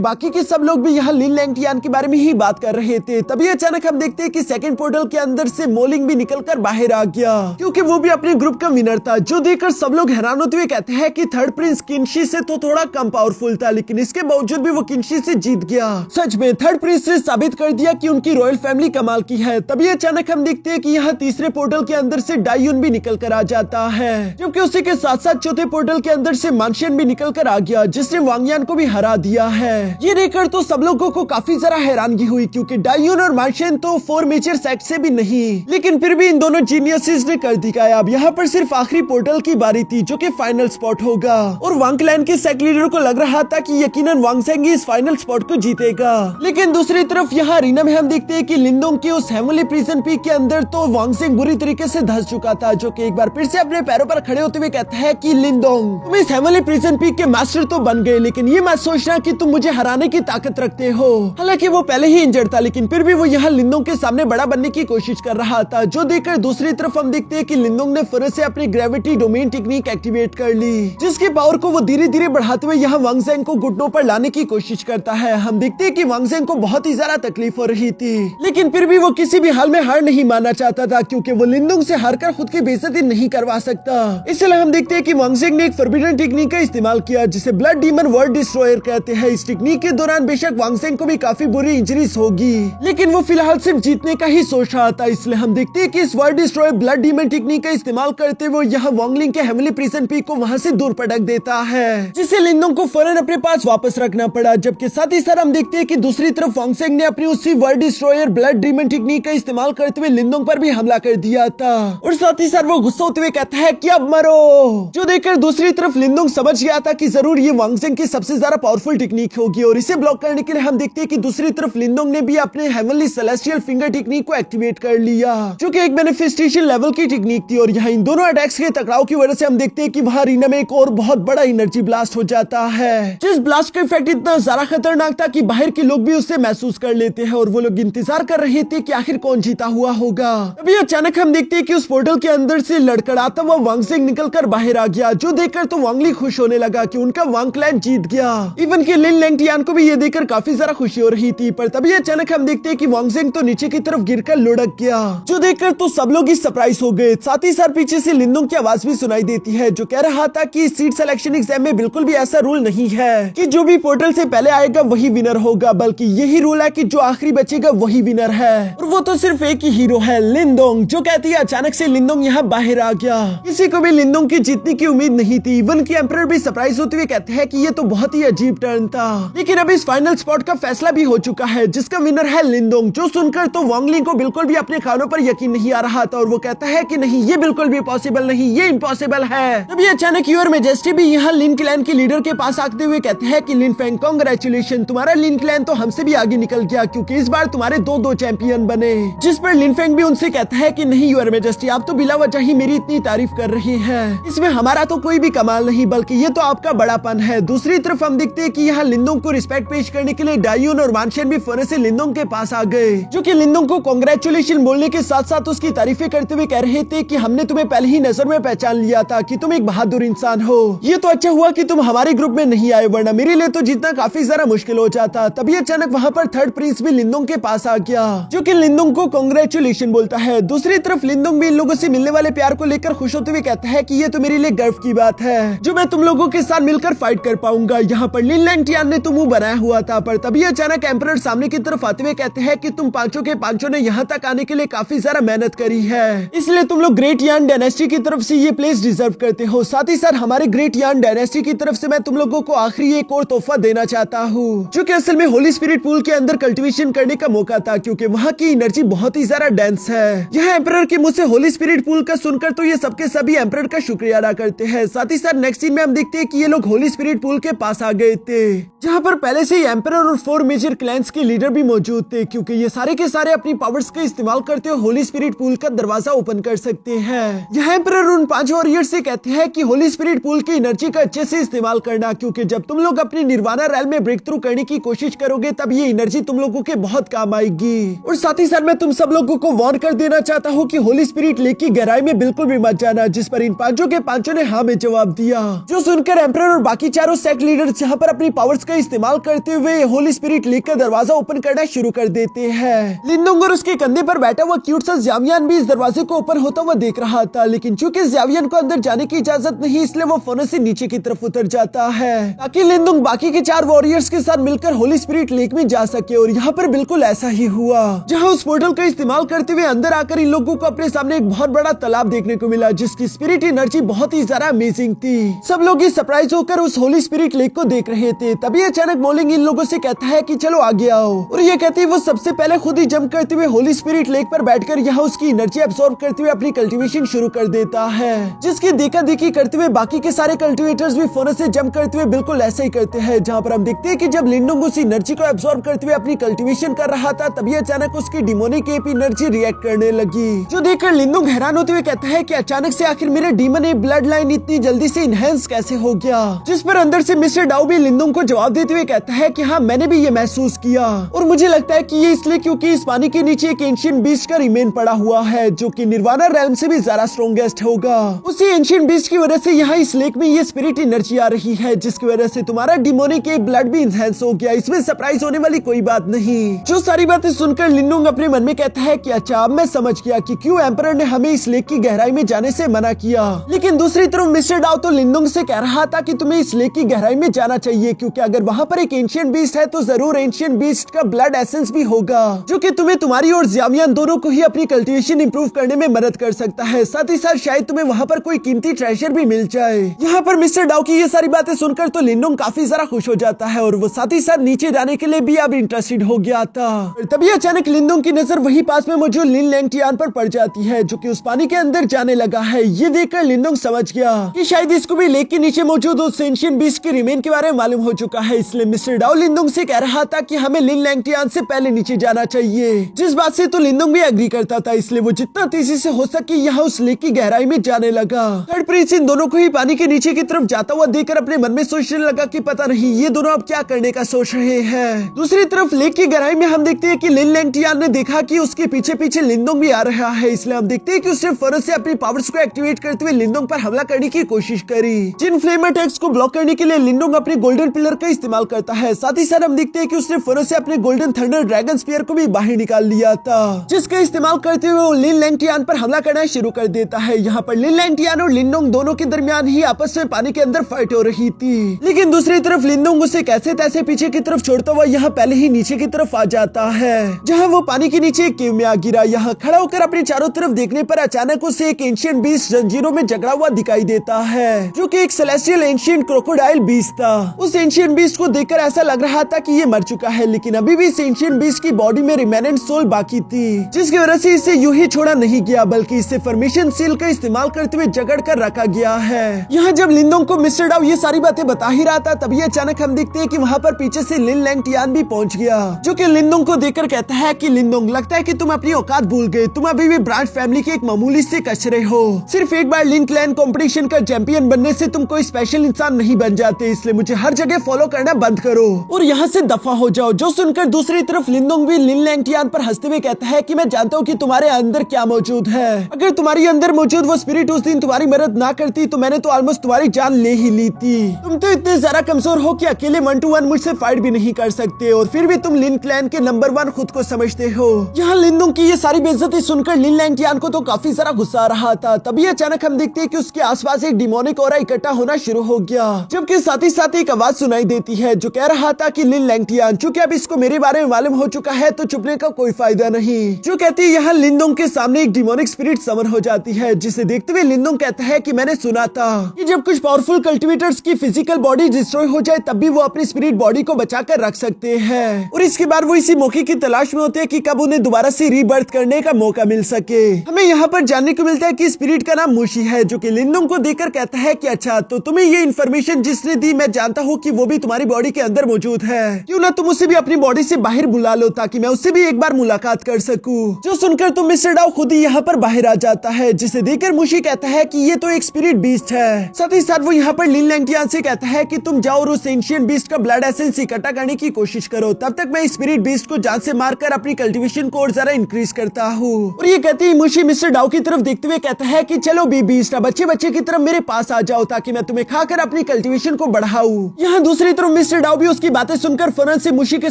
बाकी के सब लोग भी यहाँ लिन लैंगटियान के बारे में ही बात कर रहे थे। तभी अचानक हम देखते हैं कि सेकंड पोर्टल के अंदर से मोलिंग भी निकलकर बाहर आ गया, क्योंकि वो भी अपने ग्रुप का विनर था, जो देखकर सब लोग हैरान होते हुए कहते हैं कि थर्ड प्रिंस किनशी से तो थोड़ा कम पावरफुल था, लेकिन इसके बावजूद भी वो किनशी से जीत गया। सच में थर्ड प्रिंस ने साबित कर दिया कि उनकी रॉयल फैमिली कमाल की है। तभी अचानक हम देखते हैं कि यहाँ तीसरे पोर्टल के अंदर से डायुन भी निकल कर आ जाता है, जबकि उसी के साथ साथ चौथे पोर्टल के अंदर से मानशियन भी निकल कर आ गया, जिसने वांगयान को भी हरा दिया है। ये देखकर तो सब लोगों को काफी जरा हैरानगी हुई, क्योंकि डायुन और मानशियन तो 4 मेजर सेक्ट से भी नहीं, लेकिन फिर भी इन दोनों जीनियसेस ने कर दिखाया। अब यहाँ पर सिर्फ आखिरी पोर्टल की बारी थी, जो कि फाइनल स्पॉट होगा, और वांग क्लैन के सेक्ट लीडर को लग रहा था कि यकीनन वांग जिंग इस फाइनल स्पॉट को जीतेगा। लेकिन दूसरी तरफ यहाँ अरीना में हम देखते हैं कि लिंदोंग के उस हेवनली प्रिजन पीक के अंदर तो वांग जिंग बुरी तरीके से धंस चुका था, जो कि एक बार फिर से अपने पैरों पर खड़े होते हुए कहता है कि लिंदोंग तुम इस हेवनली प्रिजन पीक के मास्टर तो बन गए, लेकिन ये मत सोचना कि तुम मुझे हराने की ताकत रखते हो। हालांकि वो पहले ही इंजर्ड था, लेकिन फिर भी वो यहाँ लिंदोंग के सामने बड़ा बनने की कोशिश कर रहा था, जो देखकर दूसरी तरफ हम देखते हैं कि लिंदोंग ने फिर से अपनी ग्रेविटी डोमेन टेक्निक एक्टिवेट कर ली, जिसके पावर को वो धीरे धीरे बढ़ाते हुए यहाँ वांग जिंग को घुटनों पर लाने की कोशिश करता है। हम देखते हैं कि वांग जिंग को बहुत ही ज्यादा तकलीफ हो रही थी, लेकिन फिर भी वो किसी भी हाल में हार नहीं मानना चाहता था, क्योंकि वो लिंदोंग से हारकर खुद की बेइज्जती नहीं करवा सकता। इसलिए हम देखते हैं कि वांग जिंग ने एक फॉरबिडन टेक्निक का इस्तेमाल किया, जिसे ब्लड डीमन वर्ल्ड डिस्ट्रॉयर कहते हैं। इस टेक्निक के दौरान बेशक वांग जिंग को भी काफी बुरी इंजरीज होगी, लेकिन वो फिलहाल सिर्फ जीतने का ही सोच रहा था। इसलिए हम देखते हैं कि इस world destroyer blood demon technique का इस्तेमाल करते हुए यहाँ वांग लिंग के हेवनली प्रिजन पीक को वहाँ से दूर पटक देता है, जिसे लिंदोंग को फौरन अपने पास वापस रखना पड़ा। जबकि साथ ही साथ हम देखते हैं कि दूसरी तरफ वांग जिंग ने अपनी उसी world destroyer blood demon technique का इस्तेमाल करते हुए लिंदोंग पर भी हमला कर दिया था, और साथ ही साथ वो गुस्सा होते हुए कहता है कि अब मरो, जो देखकर दूसरी तरफ लिंदोंग समझ गया था कि जरूर ये वांग जिंग की सबसे ज्यादा पावरफुल टेक्निक होगी, और इसे ब्लॉक करने के लिए हम देखते हैं कि दूसरी तरफ लिंदोंग ने भी अपने हेवनली सेलेस्टियल फिंगर टेक्निक को एक्टिवेट कर लिया, जो कि एक मैनिफेस्टेशन लेवल की टेक्निक थी। और यहाँ इन दोनों अटैक्स के टकराव की वजह से हम देखते हैं कि वहाँ अरीना में एक और बहुत बड़ा एनर्जी ब्लास्ट हो जाता है, जिस ब्लास्ट का इफेक्ट इतना ज्यादा खतरनाक था कि बाहर के लोग भी उससे महसूस कर लेते हैं, और वो लोग इंतजार कर रहे थे कि आखिर कौन जीता हुआ होगा। अभी अचानक हम देखते हैं कि उस पोर्टल के अंदर से लड़खड़ाता हुआ वांग जिंग निकलकर बाहर आ गया, जो देखकर तो वांग ली खुश होने लगा कि उनका वांग क्लैन जीत गया। इवन कि लिन लैंगटियान को भी ये देखकर काफी ज्यादा खुशी हो रही थी, पर तभी अचानक हम देखते हैं कि वांग जिंग तो नीचे की तरफ गिरकर लुढ़क गया, जो देखकर तो सब लोग इस सरप्राइज हो गए। साथ ही साथ पीछे से लिंदोंग की आवाज भी सुनाई देती है, जो कह रहा था कि सीट सिलेक्शन एग्जाम में बिल्कुल भी ऐसा रूल नहीं है कि जो भी पोर्टल से पहले आएगा वही विनर होगा, बल्कि यही रूल है कि जो आखिरी बचेगा वही विनर है, और वो तो सिर्फ एक ही हीरो है, लिंदोंग। जो कहती है अचानक से लिंदोंग यहाँ बाहर आ गया। किसी को भी लिंदोंग की जीतने की उम्मीद नहीं थी, इवन की एम्परर भी सरप्राइज होते हुए कहते हैं कि ये तो बहुत ही अजीब टर्न था। लेकिन अब इस फाइनल स्पॉट का फैसला भी हो चुका है, जिसका विनर है लिंडोंग। जो सुनकर तो वांग लिंग को बिल्कुल भी अपने कानों पर यकीन नहीं आ रहा था और वो कहता है कि नहीं, ये बिल्कुल भी पॉसिबल नहीं, ये इम्पॉसिबल है। तभी अचानक योर मेजेस्टी भी यहाँ लिन क्लैन के लीडर के पास आते हुए कहते हैं कि लिन फेंग, कांग्रेचुलेशन, तुम्हारा लिन क्लैन तो हमसे भी आगे निकल गया, क्योंकि इस बार तुम्हारे दो चैंपियन बने। जिस पर लिन फेंग भी उनसे कहता है कि नहीं योर मेजेस्टी, आप तो बिला वजह ही मेरी इतनी तारीफ कर रही हैं। इसमें हमारा तो कोई भी कमाल नहीं, बल्कि ये तो आपका बड़ापन है। दूसरी तरफ हम देखते हैं कि यहाँ लिंडोंग को रिस्पेक्ट पेश करने के लिए डायून और मानशन भी फौरन से लिंडोंग के पास आ गए, जो कि लिंडोंग को कांग्रेचुलेशन बोलने के साथ साथ उसकी तारीफें करते हुए कह रहे थे कि हमने तुम्हें पहले ही नजर में पहचान लिया था कि तुम एक बहादुर इंसान हो। ये तो अच्छा हुआ कि तुम हमारे ग्रुप में नहीं आए, वरना मेरे लिए तो जीतना काफी ज्यादा मुश्किल हो जाता। तभी अचानक वहाँ पर थर्ड प्रिंस भी लिंडोंग के पास आ गया, जो कि लिंडोंग को कांग्रेचुलेशन बोलता है। दूसरी तरफ लिंडोंग भी इन लोगों से मिलने वाले प्यार को लेकर खुश होते हुए कहता है कि ये तो मेरे लिए गर्व की बात है, जो मैं तुम लोगों के साथ मिलकर फाइट कर पाऊंगा। यहाँ पर लिन लैंगटियान ने तो मुंह बनाया हुआ था, पर तभी अचानक एम्परर सामने की तरफ आते हुए कहते हैं कि तुम पांचों के पांचों ने यहाँ तक आने के लिए काफी ज्यादा मेहनत करी है, इसलिए तुम लोग ग्रेट यान डायनेस्टी की तरफ से ये प्लेस डिजर्व करते हो। साथ ही साथ हमारे ग्रेट यान डायनेस्टी की तरफ से मैं तुम लोगों को आखिरी एक और तोहफा देना चाहता हूँ, जो कि असल में होली स्पिरिट पूल के अंदर कल्टीवेशन करने का मौका था, क्योंकि वहाँ की एनर्जी बहुत ही ज्यादा डेंस है। यह एम्परर के मुंह से होली स्पिरिट पूल का सुनकर तो ये सबके सभी एम्परर का शुक्रिया अदा करते हैं। साथ ही साथ नेक्स्ट सीन में हम देखते हैं कि ये लोग होली स्पिरिट पूल के पास आ गए थे, जहाँ पर पहले से ही एम्परर और 4 मेजर क्लैंस के लीडर भी मौजूद थे, क्योंकि ये सारे के सारे अपनी पावर्स का इस्तेमाल करते हुए होली स्पिरिट पूल का दरवाजा ओपन कर सकते हैं। यह एम्परर उन 5 वॉरियर्स से कहते हैं कि होली स्पिरिट पूल की एनर्जी का अच्छे से इस्तेमाल करना, क्योंकि जब तुम लोग अपनी निर्वाणा रैल में ब्रेक थ्रू करने की कोशिश करोगे तब ये एनर्जी तुम लोगों के बहुत काम आएगी। और साथ ही साथ मैं तुम सब लोगों को वार्न कर देना चाहता हूँ कि होली स्पिरिट लेक की गहराई में बिल्कुल भी मत जाना, जिस पर इन पांचों के पांचों ने हाँ में जवाब दिया। जो सुनकर एम्परर और बाकी चारों सेक्ट लीडर्स यहाँ पर अपनी पावर्स का इस्तेमाल करते हुए होली स्पिरिट लेक का दरवाजा ओपन करना शुरू कर देते हैं। लिंडोंग और उसके कंधे पर बैठा हुआ क्यूट सा ज़्यावियन भी इस दरवाजे को ओपन होता हुआ देख रहा था, लेकिन चूंकि ज़्यावियन को अंदर जाने की इजाजत नहीं, इसलिए वो फौरन से नीचे की तरफ उतर जाता है, ताकि लिंडोंग बाकी के 4 वॉरियर्स के साथ मिलकर होली स्पिरिट लेक में जा सके। और यहाँ पर बिल्कुल ऐसा ही हुआ, जहाँ उस पोर्टल का इस्तेमाल करते हुए अंदर आकर इन लोगों को अपने सामने एक बहुत बड़ा तालाब देखने को मिला, जिसकी स्पिरिट एनर्जी बहुत ही ज्यादा अमेजिंग थी। सब लोग इस सरप्राइज होकर उस होली स्पिरिट लेक को देख रहे थे। तभी अचानक मोलिंग इन लोगों से कहता है कि चलो आगे आओ, और ये कहते ही वो सबसे पहले खुद ही जंप करते हुए होली स्पिरिट लेक पर बैठकर यहाँ उसकी एनर्जी एब्सॉर्ब करते हुए अपनी कल्टीवेशन शुरू कर देता है, जिसकी देखा देखी करते हुए बाकी के सारे कल्टीवेटर्स भी फौरन से जंप करते हुए बिल्कुल ऐसे ही करते हैं। जहाँ पर हम देखते हैं कि जब लिंडोंग उस एनर्जी को एब्सॉर्ब करते हुए अपनी कल्टीवेशन कर रहा था, तभी अचानक उसकी डिमोनिक एप एनर्जी रिएक्ट करने लगी, जो देखकर लिंडोंग हैरान होते हुए कहता है कि अचानक से आखिर मेरे डीमन एप ब्लड लाइन इतनी जल्दी से इनहेंस कैसे हो गया। जिस पर अंदर से मिस्टर डाउ भी लिंडोंग को जवाब देते हुए कहता है कि हाँ, मैंने भी ये महसूस किया, और मुझे लगता है कि ये इसलिए क्योंकि इस पानी के नीचे एक एंशिएंट बीस्ट का रिमेन पड़ा हुआ है, जो कि निर्वाणा रेल्म से भी ज्यादा स्ट्रॉन्गेस्ट होगा। उसी एंशिएंट बीस्ट की वजह से यहाँ इस लेक में ये स्पिरिट एनर्जी आ रही है, जिसकी वजह से तुम्हारा डिमोनिक एप ब्लड भी इनहेंस हो गया। इसमें सरप्राइज होने वाली कोई बात नहीं। जो सारी बातें सुनकर लिंडोंग अपने मन में कहता है कि अच्छा, अब मैं समझ गया कि क्यों एम्परर ने हमें इस लेक की गहराई में जाने से मना किया। लेकिन दूसरी तरफ मिस्टर डाउ तो लिंडोंग से कह रहा था कि तुम्हें इस लेक की गहराई में जाना चाहिए, क्योंकि अगर वहाँ पर एक एंशिएंट बीस्ट है तो जरूर एंशिएंट बीस्ट का ब्लड एसेंस भी होगा, जो कि तुम्हें तुम्हारी और ज़्यावियन दोनों को ही अपनी कल्टीवेशन इंप्रूव करने में मदद कर सकता है। साथ ही साथ शायद तुम्हें वहाँ पर कोई कीमती ट्रेजर भी मिल जाए। यहाँ पर मिस्टर डाउ की ये सारी बातें सुनकर तो लिंडोंग काफी ज्यादा खुश हो जाता है, और वो साथ ही साथ नीचे जाने के लिए भी अब इंटरेस्टेड हो गया था। तभी अचानक लिंडोंग की नजर वही पास में मौजूद लिन लैंगटियान पर पड़ जाती है, जो कि उस पानी के अंदर जाने लगा है। ये देखकर लिंडोंग समझ गया कि शायद इसको भी लेक के नीचे मौजूद उस एंशिएंट बीस्ट के रिमेन के बारे में मालूम हो चुका है। इसलिए मिस्टर डाउ लिंडोंग से कह रहा था कि हमें लिन लैंगटियान से पहले नीचे जाना चाहिए, जिस बात से तो लिंडोंग भी एग्री करता था। इसलिए वो जितना तेजी से हो सके यहाँ उस लेक की गहराई में जाने लगा। थर्ड प्रिंस इन दोनों को ही पानी के नीचे की तरफ जाता हुआ देखकर अपने मन में सोचने लगा कि पता नहीं ये दोनों अब क्या करने का सोच रहे हैं। दूसरी तरफ लेक की गहराई में हम देखते हैं कि लिन लैंगटियान ने देखा कि उसके पीछे पीछे लिंडोंग भी आ रहा है। इसलिए हम देखते हैं कि उसने फौरन से अपनी पावर्स को एक्टिवेट करते हुए लिंडोंग पर हमला करने की कोशिश करी। जिन फ्लेम अटैक्स को ब्लॉक करने के लिए लिंडोंग अपने गोल्डन पिलर का इस्तेमाल करता है। साथ ही साथ हम देखते हैं कि उसने फौरन से अपने गोल्डन थंडर ड्रैगन स्पीयर को भी बाहर निकाल लिया था, जिसका इस्तेमाल करते हुए वो लिन लैंगटियान पर हमला करना शुरू कर देता है। यहाँ पर लिन लैंगटियान और लिंडोंग दोनों के दरमियान ही आपस में पानी के अंदर फाइट हो रही थी। लेकिन दूसरी तरफ लिंडोंग उसे कैसे तैसे पीछे की तरफ छोड़ता हुआ यहाँ पहले ही नीचे की तरफ आ जाता है, जहाँ वो पानी के नीचे एक केव में आ गिरा। यहाँ खड़ा होकर अपने चारों तरफ देखने पर अचानक उसे एक एंशिएंट बीस्ट जंजीरों में जकड़ा हुआ दिखाई देता है, जो कि एक सेलेस्टियल एंशियंट क्रोकोडाइल बीस्ट था। उस एंशियंट बीस्ट को देखकर ऐसा लग रहा था कि ये मर चुका है, लेकिन अभी भी इस एंशियंट बीस्ट की बॉडी में रिमेनेंट सोल बाकी थी, जिसकी वजह से इसे यूं ही छोड़ा नहीं गया, बल्कि इसे फॉर्मेशन सील का इस्तेमाल करते हुए जकड़ कर रखा गया है। यहाँ जब लिंदोंग को मिस्टर डाउ ये सारी बातें बता ही रहा था, तभी अचानक हम देखते हैं कि वहाँ पर पीछे से लिन लैंगटियान भी पहुँच गया, जो कि लिंदोंग को देखकर कहता है कि लिंदोंग, लगता है कि तुम अपनी औकात भूल गए, तुम अभी भी ब्रांड फैमिली के एक मामूली से कचरे हो। सिर्फ एक बार लिन क्लैन कंपटीशन का चैंपियन बनने से तुम कोई स्पेशल इंसान नहीं बन जाते, इसलिए मुझे हर जगह फॉलो करना बंद करो और यहाँ से दफा हो जाओ। जो सुनकर दूसरी तरफ लिंदोंग भी लिन लैंगटियान पर हंसते हुए कहता है कि मैं जानता हूँ कि तुम्हारे अंदर क्या मौजूद है, अगर तुम्हारे अंदर मौजूद वो स्पिरिट उस दिन तुम्हारी मदद ना करती तो मैंने तो ऑलमोस्ट तुम्हारी जान ले ही ली थी। तुम तो इतने ज्यादा कमजोर हो कि अकेले 1 to 1 मुझसे फाइट भी नहीं कर सकते, और फिर भी तुम लिन क्लैन के नंबर 1 खुद को समझते हो। यहाँ लिंदोंग की ये सारी बेइज्जती सुनकर लिन लैंगटियान को तो काफी ज्यादा गुस्सा आ रहा था। तभी अचानक हम देखते हैं कि उसके आसपास एक डिमोनिक ऑरा इकट्ठा होना शुरू हो गया, जबकि साथ ही साथ एक आवाज सुनाई देती है जो कह रहा था कि लिन लैंगटियान, चूंकि अब इसको मेरे बारे में मालूम हो चुका है तो छुपने का कोई फायदा नहीं। जो कहती है यहाँ लिंदोंग के सामने एक डिमोनिक स्पिरिट समन हो जाती है, जिसे देखते हुए लिंदोंग कहता है कि मैंने सुना था कि जब कुछ पावरफुल कल्टिवेटर्स की फिजिकल बॉडी डिस्ट्रॉय हो जाए तब भी वो अपनी स्पिरिट बॉडी को बचा कर रख सकते हैं, और इसके बाद वो इसी मौके की तलाश में होते हैं कि कब उन्हें दोबारा से रीबर्थ करने का मौका मिल सके। हमें यहाँ पर जानने को मिलता है कि स्पिरिट का नाम मुशी है, जो कि लिंदोंग को देखकर कहता है कि अच्छा, तो तुम्हें ये इन्फॉर्मेशन जिसने दी मैं जानता हूँ कि वो भी तुम्हारी बॉडी के अंदर मौजूद है, क्यों ना तुम उसे भी अपनी बॉडी से बाहर बुला लो ताकि मैं उससे भी एक बार मुलाकात कर सकूं। जो सुनकर तो मिस्टर डाउ खुद ही यहाँ पर बाहर आ जाता है, जिसे देखकर मुशी कहता है कि ये तो एक स्पिरिट बीस्ट है। साथ ही साथ वो यहाँ पर लिन लैंगटियान से कहता है कि तुम जाओ और उस एंशिएंट बीस्ट का ब्लड एसेंस इकट्ठा करने की कोशिश करो, तब तक मैं स्पिरिट बीस्ट को जान से मारकर अपनी कल्टीवेशन को और ज्यादा इंक्रीज करता हूँ। और ये कहती है मुशी मिस्टर डाउ की तरफ देखते हुए कहता है कि चलो बी बीस्ट, बच्चे बच्चे की तरफ मेरे पास आ जाओ ताकि मैं तुम्हें खाकर अपनी कल्टीवेशन को बढ़ाऊं। यहाँ दूसरी तरफ मिस्टर डाउ भी उसकी बातें सुनकर फौरन से मुशी के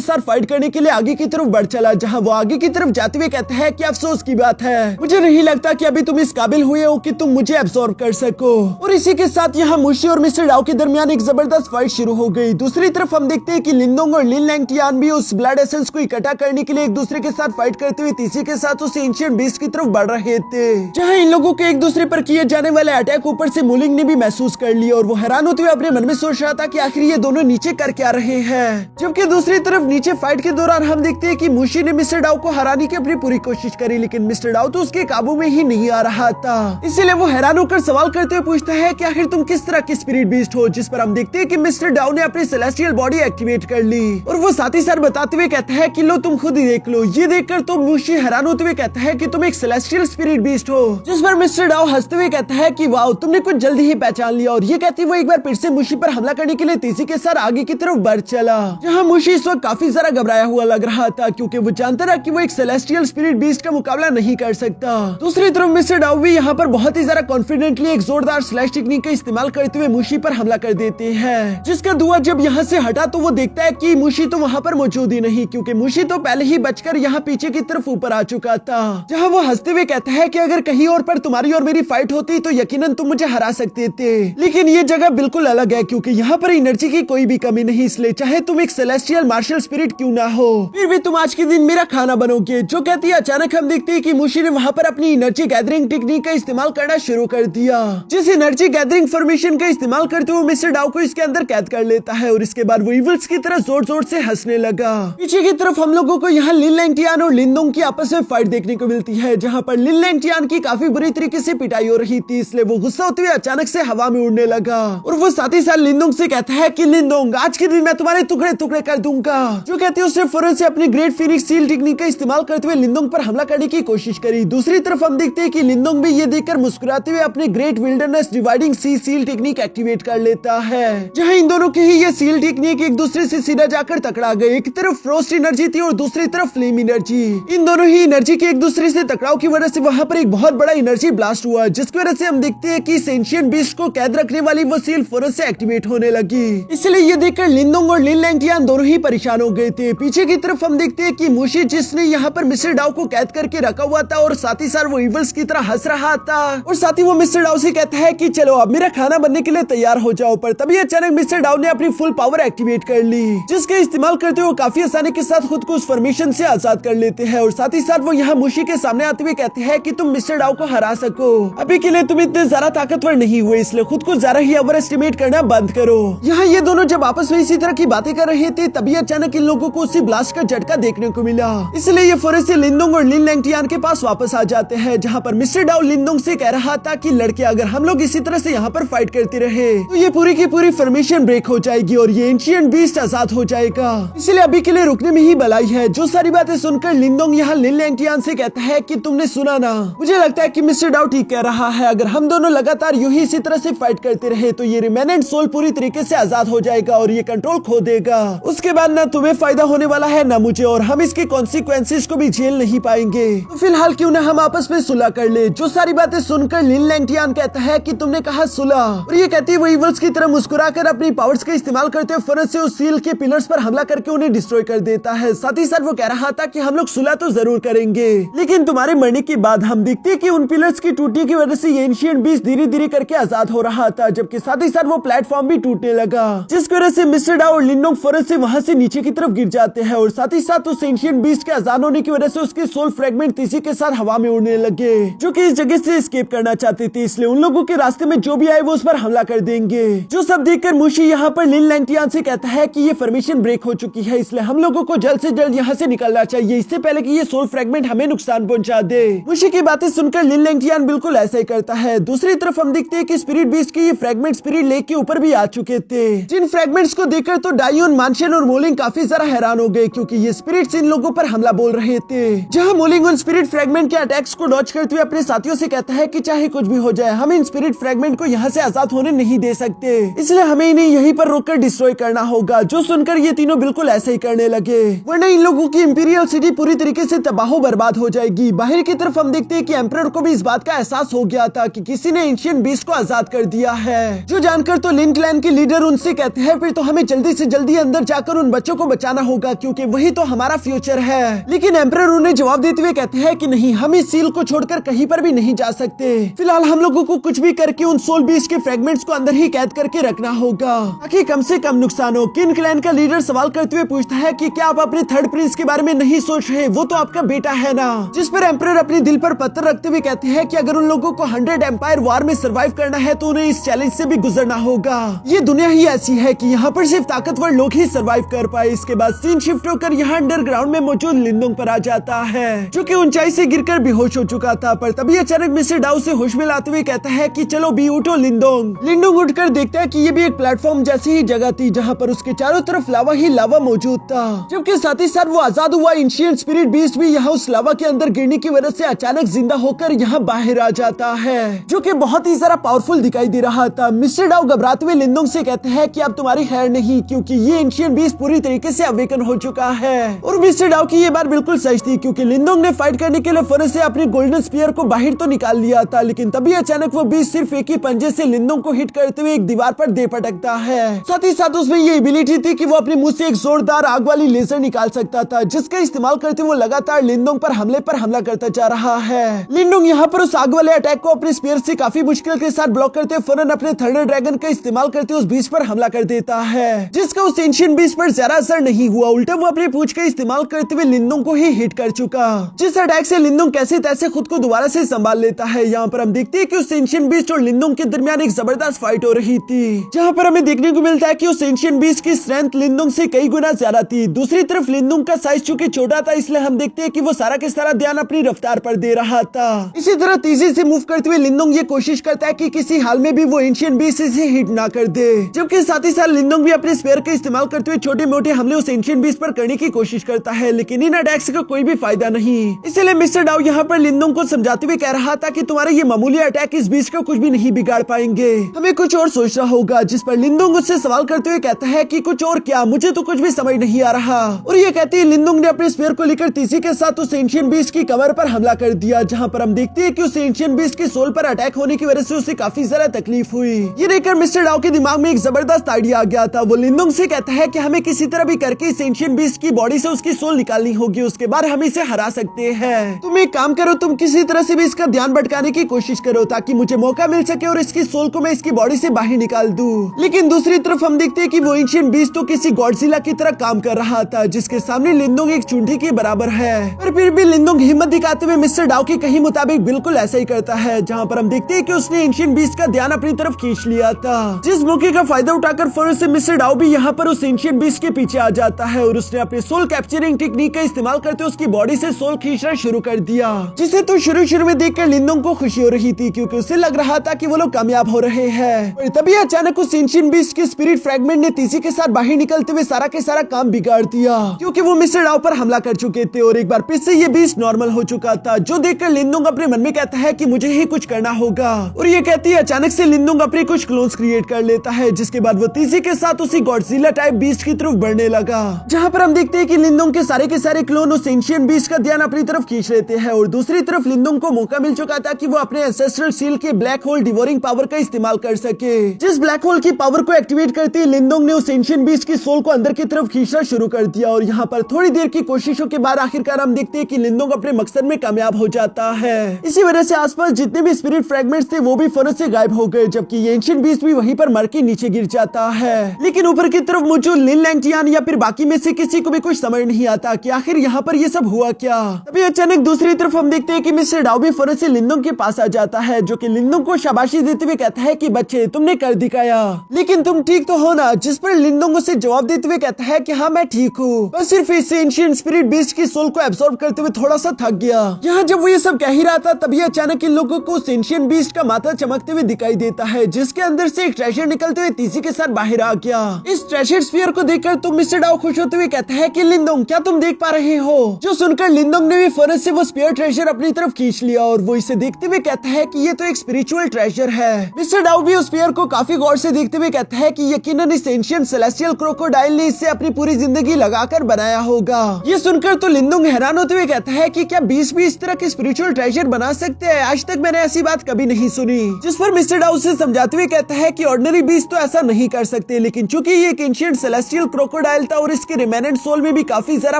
साथ फाइट करने के लिए आगे की तरफ बढ़ चला, जहाँ वो आगे की तरफ जाते हुए कहता है कि अफसोस की बात है, मुझे नहीं लगता कि अभी तुम इस काबिल हुए हो कि तुम मुझे एब्सॉर्ब कर सको। और इसी के साथ यहाँ मुशी और मिस्टर डाउ के दरमियान एक जबरदस्त फाइट शुरू हो गई। दूसरी तरफ हम देखते हैं कि लिंदोंग और लिन लैंगटियान भी उस ब्लड एसेंस को इकट्ठा करने के लिए एक दूसरे के साथ फाइट करते हुए तीसरे के साथ उस एंशिएंट बीस्ट की तरफ बढ़ रहे थे, जहाँ इन लोगों के एक दूसरे पर किए जाने वाले अटैक ऊपर से मुलिंग ने भी महसूस कर लिया, और वो हैरान होते हुए अपने मन में सोच रहा था कि आखिर ये दोनों नीचे कर क्या रहे हैं। जबकि दूसरी तरफ नीचे फाइट के दौरान हम देखते हैं कि मुशी ने मिस्टर डाउ को हराने की अपनी पूरी कोशिश करी, लेकिन मिस्टर डाउ तो उसके काबू में ही नहीं आ रहा था। इसलिए वो हैरान होकर सवाल करते हुए पूछता है कि आखिर तुम किस तरह की स्पिरिट बीस्ट हो, जिस पर हम देखते हैं कि मिस्टर डाउ ने अपनी सेलेस्टियल बॉडी एक्टिवेट कर ली, और वो साथ ही साथ बताते हुए कहता है कि लो तुम खुद ही देख लो। ये देखकर तो मुशी हैरान होते हुए कहता है कि तुम एक सेलेस्टियल स्पिरिट बीस्ट हो, जिस पर मिस्टर डाउ हंसते हुए कहता है कि वाओ, तुमने कुछ जल्दी ही पहचान लिया। और ये कहती वो एक बार फिर से मुशी पर हमला करने के लिए तेजी के साथ आगे की तरफ बढ़ चला, जहाँ मुशी इस वक्त काफी ज्यादा घबराया हुआ लग रहा था, क्योंकि वो जानता था कि वो एक सेलेस्टियल स्पिरिट बीस्ट का मुकाबला नहीं कर सकता। दूसरी तरफ मिस्टर डाउ भी यहाँ पर बहुत ही ज्यादा कॉन्फिडेंटली एक जोरदार स्लैश टेक्निक का इस्तेमाल करते हुए मुशी पर हमला कर देते हैं, जिसका धुआं जब यहाँ से हटा तो वो देखता है कि मुशी तो वहाँ पर मौजूद ही नहीं, क्योंकि मुशी तो पहले ही बचकर यहाँ पीछे की तरफ ऊपर आ चुका था, जहाँ वो हंसते हुए कहता है कि अगर कहीं और पर तुम्हारी और मेरी फाइट होती तो यकीनन तुम मुझे हरा सकते थे, लेकिन ये जगह बिल्कुल अलग है, क्योंकि यहाँ पर एनर्जी की कोई भी कमी नहीं, इसलिए चाहे तुम एक सेलेस्टियल मार्शल स्पिरिट क्यों ना हो, फिर भी तुम आज के दिन मेरा खाना बनोगे। जो कहती है अचानक हम देखते हैं कि मुशी ने वहाँ पर अपनी एनर्जी गैदरिंग टेक्निक का इस्तेमाल करना शुरू कर दिया, जिस एनर्जी गैदरिंग फॉर्मेशन का इस्तेमाल करते हुए मिस्टर डाउ को इसके अंदर कैद कर लेता है, और इसके बाद वो इविल्स की तरह जोर जोर से हंसने लगा। पीछे की तरफ हम लोगों को यहाँ लिन लैंगटियान और लिंदोंग की आपस में फाइट देखने को मिलती है, जहाँ पर लिन लैंगटियान की काफी बुरी तरीके से पिटाई हो रही थी, इसलिए वो गुस्सा होते हुए अचानक से हवा में उड़ने लगा, और वो साथ ही साथ लिंदोंग से कहता है कि लिंदोंग, आज के दिन मैं तुम्हारे टुकड़े टुकड़े कर दूंगा। जो कहती है उसने फौरन से अपनी ग्रेट फिनिक्स सील टेक्निक का इस्तेमाल करते हुए लिंदोंग पर हमला करने की कोशिश करी। दूसरी तरफ हम देखते हैं कि लिंदोंग भी ये देखकर मुस्कुराते हुए अपने ग्रेट विल्डरनेस डिवाइडिंग सी सील टेक्निक एक्टिवेट कर लेता है, जहाँ इन दोनों की ही ये सील टेक्निक एक दूसरे से सीधा जाकर टकरा गए। एक तरफ फ्रोस्ट एनर्जी थी और दूसरी तरफ फ्लेम एनर्जी। इन दोनों ही एनर्जी के एक दूसरे से टकराव की वजह से वहाँ पर एक बहुत बड़ा एनर्जी ब्लास्ट हुआ, जिसकी वजह से हम देखते हैं कि एंशिएंट बीस्ट को कैद रखने वाली वो सील फौरन से एक्टिवेट होने लगी। इसलिए ये देखकर लिंदोंग और लिन लैंगटियान दोनों ही परेशान हो गए थे। पीछे की तरफ हम देखते हैं कि मुशी, जिसने यहाँ पर मिस्टर डाउ को कैद करके रखा हुआ था और साथ ही साथ वो इविल्स की तरह हंस रहा था, और साथ ही वो मिस्टर डाउ से कहता है कि चलो अब मेरा खाना बनने के लिए तैयार हो जाओ। पर तभी अचानक मिस्टर डाउ ने अपनी फुल पावर एक्टिवेट कर ली, जिसके इस्तेमाल करते हुए काफी आसानी के साथ खुद को उस फॉर्मेशन से आजाद कर लेते हैं, और साथ ही साथ वो यहाँ मुशी के सामने आते हुए कहते हैं कि तुम मिस्टर डाउ को हरा सको, अभी के लिए तुम इतने ज्यादा ताकतवर नहीं हुए, इसलिए खुद को ज्यादा ही ओवर एस्टिमेट करना बंद करो। यहाँ ये दोनों जब आपस में इसी तरह की बातें कर रहे थे तभी अचानक इन लोगों को उसी ब्लास्ट का झटका देखने को मिला। इसलिए ये फौरन से लिनडोंग और लिन लैंगटियान के पास वापस आ जाते हैं, जहाँ पर मिस्टर डाउ लिनडोंग से कह रहा था कि लड़के अगर हम लोग इसी तरह से यहाँ पर फाइट करते रहे तो ये पूरी की पूरी फॉर्मेशन ब्रेक हो जाएगी और ये एंशिएंट बीस्ट आजाद हो जाएगा। इसलिए अभी के लिए रुकने में ही भलाई है। जो सारी बातें सुनकर लिनडोंग यहाँ लिन लैंगटियान से कहता है कि तुमने सुना ना, मुझे लगता है कि मिस्टर डाउ ठीक कह रहा है। अगर हम दोनों लगातार यूं ही इसी तरह से फाइट करते रहे तो ये रिमेनेंट सोल पूरी तरीके से आजाद हो जाएगा और ये कंट्रोल खो देगा। उसके बाद ना तुम्हें फायदा होने वाला है ना मुझे, और हम इसके कॉन्सिक्वेंसेस को भी झेल नहीं पाएंगे। तो फिलहाल क्यों ना हम आपस में सुलह कर ले। जो सारी बातें सुनकर लिन लैंगटियान कहता है कि तुमने कहा सुलह, और ये कहती है वो इवल्स की तरह मुस्कुराकर अपनी पावर्स का इस्तेमाल करते हुए फौरन से उस सील के पिलर्स पर हमला करके उन्हें डिस्ट्रॉय कर देता है। साथ ही साथ वो कह रहा था कि हम लोग सुलह तो जरूर करेंगे, लेकिन तुम्हारे मरने के बाद हम देखते हैं कि उन पिलर्स की टूटने की वजह से ये एंशिएंट बीस्ट धीरे धीरे करके आजाद हो रहा था, जबकि साथ ही साथ वो प्लेटफॉर्म भी टूटने लगा, जिसकी वजह से मिस्टर डाउ और लिनडोंग फौरन से वहां से नीचे की तरफ गिर जाते हैं और साथ ही साथ उस एंशिएंट बीस्ट के आजाद होने की वजह से उसके सोल फ्रेगमेंट इसी के साथ हवा में उड़ने लगे, जो कि इस जगह से एस्केप करना चाहते थे। इसलिए उन लोगों के रास्ते में जो भी आए वो उस पर हमला कर देंगे। जो सब देखकर मुशी यहाँ पर लिन लैंगटियान से कहता है कि ये फॉर्मेशन ब्रेक हो चुकी है, इसलिए हम लोगों को जल्द से जल्द यहाँ से निकलना चाहिए, इससे पहले कि ये सोल फ्रेगमेंट हमें नुकसान पहुंचा दे। मुशी की बातें सुनकर लिन लैंगटियान बिल्कुल ऐसा ही करता है। दूसरी तरफ हम देखते हैं कि स्पिरिट बीस्ट के ये फ्रेगमेंट स्पिरिट लेक के ऊपर भी आ चुके थे, जिन फ्रेगमेंट्स को देखकर तो डायोन, मानशन और मोलिंग काफी ज्यादा हैरान हो गए, क्योंकि ये स्पिरिट्स इन लोगों पर हमला बोल रहे थे। जहां मोलिंग उन स्पिरिट फ्रेगमेंट के अटैक्स को डॉज करते हुए अपने साथियों से कहता है कि चाहे कुछ भी हो जाए हम इन स्पिरिट फ्रेगमेंट को यहाँ से आजाद होने नहीं दे सकते, इसलिए हमें इन्हें यहीं पर रोककर डिस्ट्रॉय करना होगा। जो सुनकर ये तीनों बिल्कुल ऐसे ही करने लगे, वरना इन लोगों की इंपीरियल सिटी पूरी तरीके से तबाह बर्बाद हो जाएगी। बाहर की तरफ हम देखते हैं कि एम्परर को भी इस बात का एहसास हो गया था कि किसी ने एंशिएंट बीस्ट को आजाद कर दिया है। जो जानकर तो लिन क्लैन के लीडर उनसे कहते हैं फिर तो हमें जल्दी से जल्दी अंदर जाकर उन बच्चों को बचाना होगा, क्योंकि वही तो हमारा फ्यूचर है। लेकिन एम्परर उन्हें जवाब देते हुए कहते हैं कि नहीं, हम इस सील को छोड़कर कहीं पर भी नहीं जा सकते। फिलहाल हम लोगों को कुछ भी करके उन सोल बीस्ट के फ्रेगमेंट्स को अंदर ही कैद करके रखना होगा ताकि कम से कम नुकसान हो। किन क्लैन का लीडर सवाल करते हुए पूछता है कि क्या आप अपने थर्ड प्रिंस के बारे में नहीं सोच रहे, वो तो आपका बेटा है ना। जिस पर एम्परर अपने दिल पर पत्थर रखते हुए कहते हैं कि अगर उन लोगों को 100 एम्पायर वार में सर्वाइव करना है तो उन्हें इस चैलेंज से भी गुजरना होगा। ये दुनिया ही ऐसी है कि यहाँ पर सिर्फ ताकतवर लोग ही सर्वाइव कर पाए। इसके बाद सीन शिफ्ट होकर यहाँ अंडरग्राउंड में मौजूद लिनडोंग पर आ जाता है, जो कि ऊंचाई से गिरकर बेहोश हो चुका था। पर तभी अचानक मिस्टर डाउ से होश में लाते हुए कहता है कि चलो भी उठो लिनडोंग। लिनडोंग उठकर देखता है कि ये भी एक प्लेटफॉर्म जैसी ही जगह थी, जहाँ पर उसके चारों तरफ लावा ही लावा मौजूद था, जबकि साथ ही साथ वो आजाद हुआ एंशिएंट स्पिरिट बीस्ट भी यहाँ उस लावा के अंदर गिरने की वजह से अचानक जिंदा होकर यहाँ बाहर आ जाता है, जो कि बहुत ही ज्यादा पावरफुल दिखाई दे रहा था। मिस्टर डाउ घबराते हुए लिनडोंग से कहते हैं कि अब तुम्हारी खैर नहीं, क्योंकि ये एंशिएंट बीस्ट पूरी तरीके से अवेकन हो चुका है। और मिस्टर डाउ की ये बात बिल्कुल सच थी, क्योंकि लिनडोंग ने फाइट करने के लिए फौरन से अपने गोल्डन स्पीयर को बाहर तो निकाल लिया था, लेकिन तभी अचानक वो बीस्ट सिर्फ एक ही पंजे से लिनडोंग को हिट करते हुए एक दीवार पर दे पटकता है। साथ ही साथ उसमें ये एबिलिटी थी कि वो अपने मुंह से एक जोरदार आग वाली लेजर निकाल सकता था, जिसका इस्तेमाल करते हुए वो लगातार लिनडोंग पर हमला करता जा रहा है। लिनडोंग यहाँ पर उस आग वाले अटैक को अपने स्पीयर से काफी मुश्किल के साथ ब्लॉक करते हुए फौरन अपने थंडर ड्रैगन का इस्तेमाल करते हुए उस बीस्ट पर हमला कर देता है, जिसका उस एंशिएंट बीस्ट पर ज्यादा असर नहीं हुआ। उल्टा वो अपनी पूंछ का इस्तेमाल करते हुए लिनडोंग को ही हिट कर चुका, जिस अटैक से लिनडोंग कैसे तैसे खुद को दोबारा से संभाल लेता है। यहाँ पर हम देखते हैं कि उस एंशिएंट बीस्ट और लिनडोंग के दरमियान एक जबरदस्त फाइट हो रही थी, जहाँ पर हमें देखने को मिलता है कि उस एंशिएंट बीस्ट की स्ट्रेंथ लिनडोंग से कई गुना ज्यादा थी। दूसरी तरफ लिनडोंग का साइज चूंकि छोटा था, इसलिए हम देखते हैं कि वो सारा के सारा ध्यान अपनी रफ्तार पर दे रहा था। इसी तरह तेजी से मूव करते हुए लिनडोंग ये कोशिश करता है कि किसी हाल में भी वो एंशिएंट बीस्ट से हिट ना कर दे, जबकि साथ ही साथ लिनडोंग भी अपने स्पेयर का इस्तेमाल करते हुए छोटे मोटे हमले उस एंशिएंट बीस्ट पर करने की कोशिश करता है, लेकिन इन अटैक्स का कोई भी फायदा नहीं। इसलिए मिस्टर डाउ यहाँ पर लिनडोंग को समझाते हुए कह रहा था कि तुम्हारे ये मामूली अटैक इस बीस्ट का कुछ भी नहीं बिगाड़ पाएंगे, हमें कुछ और सोचना होगा। जिस पर लिनडोंग उससे सवाल करते हुए कहता है कि कुछ और क्या, मुझे तो कुछ भी समझ नहीं आ रहा। और ये कहती है लिनडोंग ने अपने स्पेयर को लेकर तीसी के साथ उस एंशिएंट बीस्ट की कमर पर हमला कर दिया, जहाँ पर हम देखते हैं कि उस एंशिएंट बीस्ट की सोल पर अटैक होने की वजह से उसे काफी ज्यादा तकलीफ हुई। ये देखकर मिस्टर डाउ के दिमाग में एक जबरदस्त आइडिया आ गया था। वो लिनडोंग से कहता है कि हमें किसी तरह भी करके इस एंशिएंट बीस्ट की बॉडी से उसकी सोल निकालनी होगी, उसके बाद हम इसे हरा सकते हैं। तुम एक काम करो, तुम किसी तरह से भी इसका ध्यान भटकाने की कोशिश करो ताकि मुझे मौका मिल सके और इसकी सोल को मैं इसकी बॉडी से बाहर निकाल दूं। लेकिन दूसरी तरफ हम देखते हैं कि वो एंशिएंट बीस्ट तो किसी गॉडजिला की तरह काम कर रहा था, जिसके सामने लिनडोंग एक चूंटी के बराबर है। पर फिर भी लिनडोंग हिम्मत दिखाते हुए मिस्टर डाउ के कही मुताबिक बिल्कुल ऐसा ही करता है, जहाँ पर हम देखते हैं कि उसने एंशिएंट बीस्ट का ध्यान अपनी तरफ खींच खींच लिया था। जिस मौके का फायदा उठाकर फौरन से मिस्टर डाओ भी यहाँ पर उस एंशिएंट बीस्ट के पीछे आ जाता है और उसने अपने सोल कैप्चरिंग टेक्निक का इस्तेमाल करते उसकी बॉडी से सोल खींचना शुरू कर दिया, जिसे तो शुरू में देखकर लिंदोंग को खुशी हो रही थी क्योंकि उसे लग रहा था कि वो लोग कामयाब हो रहे हैं। और तभी अचानक उस एंशिएंट बीस्ट के स्पिरिट फ्रैगमेंट ने तीसी के साथ बाहर निकलते हुए सारा के सारा काम बिगाड़ दिया, क्योंकि वो मिस्टर डाओ पर हमला कर चुके थे और एक बार फिर से ये बीस्ट नॉर्मल हो चुका था, जो देखकर लिंदोंग अपने मन में कहता है कि मुझे ही कुछ करना होगा। और ये कहती है अचानक से लिंदोंग अपने कुछ क्लोन्स क्रिएट कर लेता है, जिसके बाद वो तीसी के साथ उसी गॉडजिला टाइप बीस्ट की तरफ बढ़ने लगा, जहाँ पर हम देखते हैं कि लिंदोंग के सारे क्लोन उस एंशिएंट बीस्ट का ध्यान अपनी तरफ खींच लेते हैं। और दूसरी तरफ लिंदोंग को मौका मिल चुका था कि वो अपने एंसेस्ट्रल सील के ब्लैक होल डिवोरिंग पावर का इस्तेमाल कर सके। जिस ब्लैक होल की पावर को एक्टिवेट करते ही लिंदोंग ने उस एंशिएंट बीस्ट की सोल को अंदर की तरफ खींचना शुरू कर दिया। और यहाँ पर थोड़ी देर की कोशिशों के बाद आखिरकार हम देखते हैं कि लिंदोंग अपने मकसद में कामयाब हो जाता है। इसी वजह से आसपास जितने भी स्पिरिट फ्रैगमेंट्स थे वो भी फौरन से गायब हो गए, जबकि ये एंशिएंट बीस्ट भी वहीं पर मर के नीचे गिर जाता है। लेकिन ऊपर की तरफ मौजूद लिन लैंगटियान या फिर बाकी में से किसी को भी कुछ समझ नहीं आता कि आखिर यहाँ पर ये सब हुआ क्या। तभी अचानक दूसरी तरफ हम देखते हैं कि मिस्टर डाओ भी फौरन से लिंदोंग के पास आ जाता है, जो कि लिंदोंग को शाबाशी देते हुए कहता है कि बच्चे तुमने कर दिखाया, लेकिन तुम ठीक तो हो ना। जिस पर लिंदोंग उसे जवाब देते हुए कहता है कि हाँ मैं ठीक हूँ, बस सिर्फ इस एंशिएंट स्पिरिट बीस्ट की सोल को एब्सॉर्ब करते हुए थोड़ा सा थक गया। यहाँ जब वो ये सब कह ही रहा था तभी अचानक इन लोगों को उस एंशिएंट बीस्ट का माथा चमकते हुए दिखाई देता है, जिसके अंदर से एक ट्रेजर निकलते हुए तीसी के साथ बाहर आ गया। इस ट्रेजर स्फीयर को देखकर तो मिस्टर डाओ खुश होते हुए कहता है कि लिंदोंग क्या तुम देख पा रहे हो। जो सुनकर लिंदोंग ने भी फौरन से वो स्फीयर ट्रेजर अपनी तरफ खींच लिया और वो इसे देखते हुए कहता है कि ये तो एक स्पिरिचुअल ट्रेजर है। मिस्टर डाओ भी उस स्फीयर को काफी गौर से देखते हुए कहता है कि यकीनन इस एंशिएंट सेलेस्टियल क्रोकोडाइल ने इसे अपनी पूरी जिंदगी लगाकर बनाया होगा। ये सुनकर तो लिंदोंग हैरान होते हुए कहता है कि क्या बीस्ट भी इस तरह के स्पिरिचुअल ट्रेजर बना सकते हैं, आज तक मैंने ऐसी बात कभी नहीं सुनी। जिस पर मिस्टर डाओ से समझाते हुए कहता है कि ऑर्डिनरी बीस्ट तो ऐसा नहीं कर सकते, लेकिन चूंकि ये एक एंशिएंट सेलेस्टियल क्रोकोडाइल था और इसके रिमेनेंट सोल में भी काफी ज्यादा